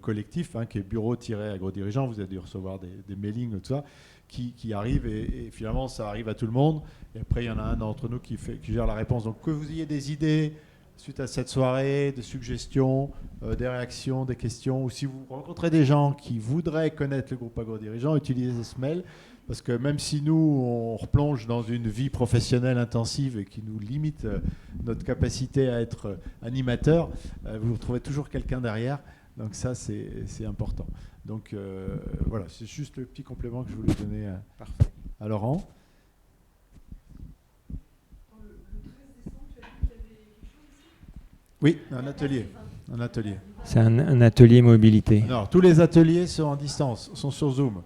Speaker 5: collectif qui est bureau-agrodirigeant. Vous avez dû recevoir des mailings, tout ça, qui arrive et finalement, ça arrive à tout le monde. Et après, il y en a un d'entre nous qui gère la réponse. Donc, que vous ayez des idées suite à cette soirée, des suggestions, des réactions, des questions, ou si vous rencontrez des gens qui voudraient connaître le groupe agrodirigeant, utilisez ce mail, parce que même si nous, on replonge dans une vie professionnelle intensive et qui nous limite notre capacité à être animateur, vous retrouvez toujours quelqu'un derrière, donc ça, c'est important. Donc voilà, c'est juste le petit complément que je voulais donner à Laurent. Oui, un atelier.
Speaker 4: C'est un atelier mobilité.
Speaker 5: Alors, tous les ateliers sont en distance, sont sur Zoom.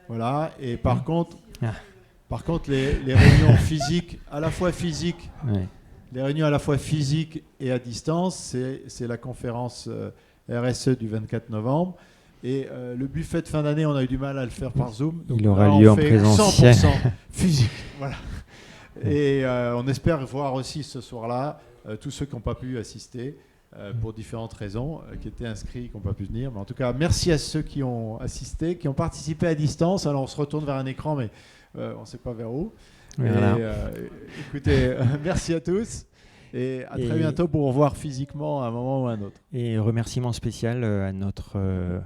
Speaker 5: Voilà, et par contre, les réunions physiques, à la fois physiques, les réunions à la fois physiques et à distance, c'est la conférence RSE du 24 novembre. Et le buffet de fin d'année, on a eu du mal à le faire par Zoom. Donc
Speaker 4: il aura lieu en présentiel.
Speaker 5: 100% physique. Voilà. Et on espère voir aussi ce soir-là tous ceux qui n'ont pas pu assister pour différentes raisons, qui étaient inscrits, qui n'ont pas pu venir. Mais en tout cas, merci à ceux qui ont assisté, qui ont participé à distance. Alors, on se retourne vers un écran, mais on ne sait pas vers où.
Speaker 4: Voilà.
Speaker 5: Écoutez, merci à tous. Et à très bientôt pour revoir physiquement à un moment ou à un autre.
Speaker 4: Et remerciement spécial à notre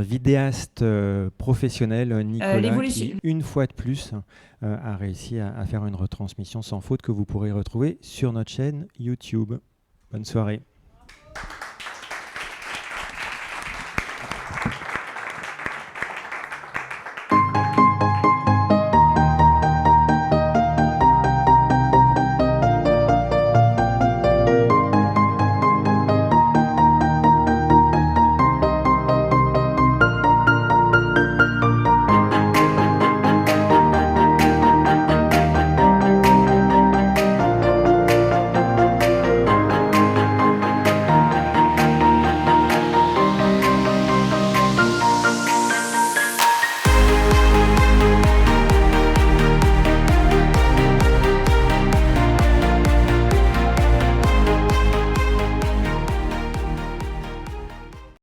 Speaker 4: vidéaste professionnel Nicolas, qui une fois de plus a réussi à faire une retransmission sans faute que vous pourrez retrouver sur notre chaîne YouTube. Bonne soirée.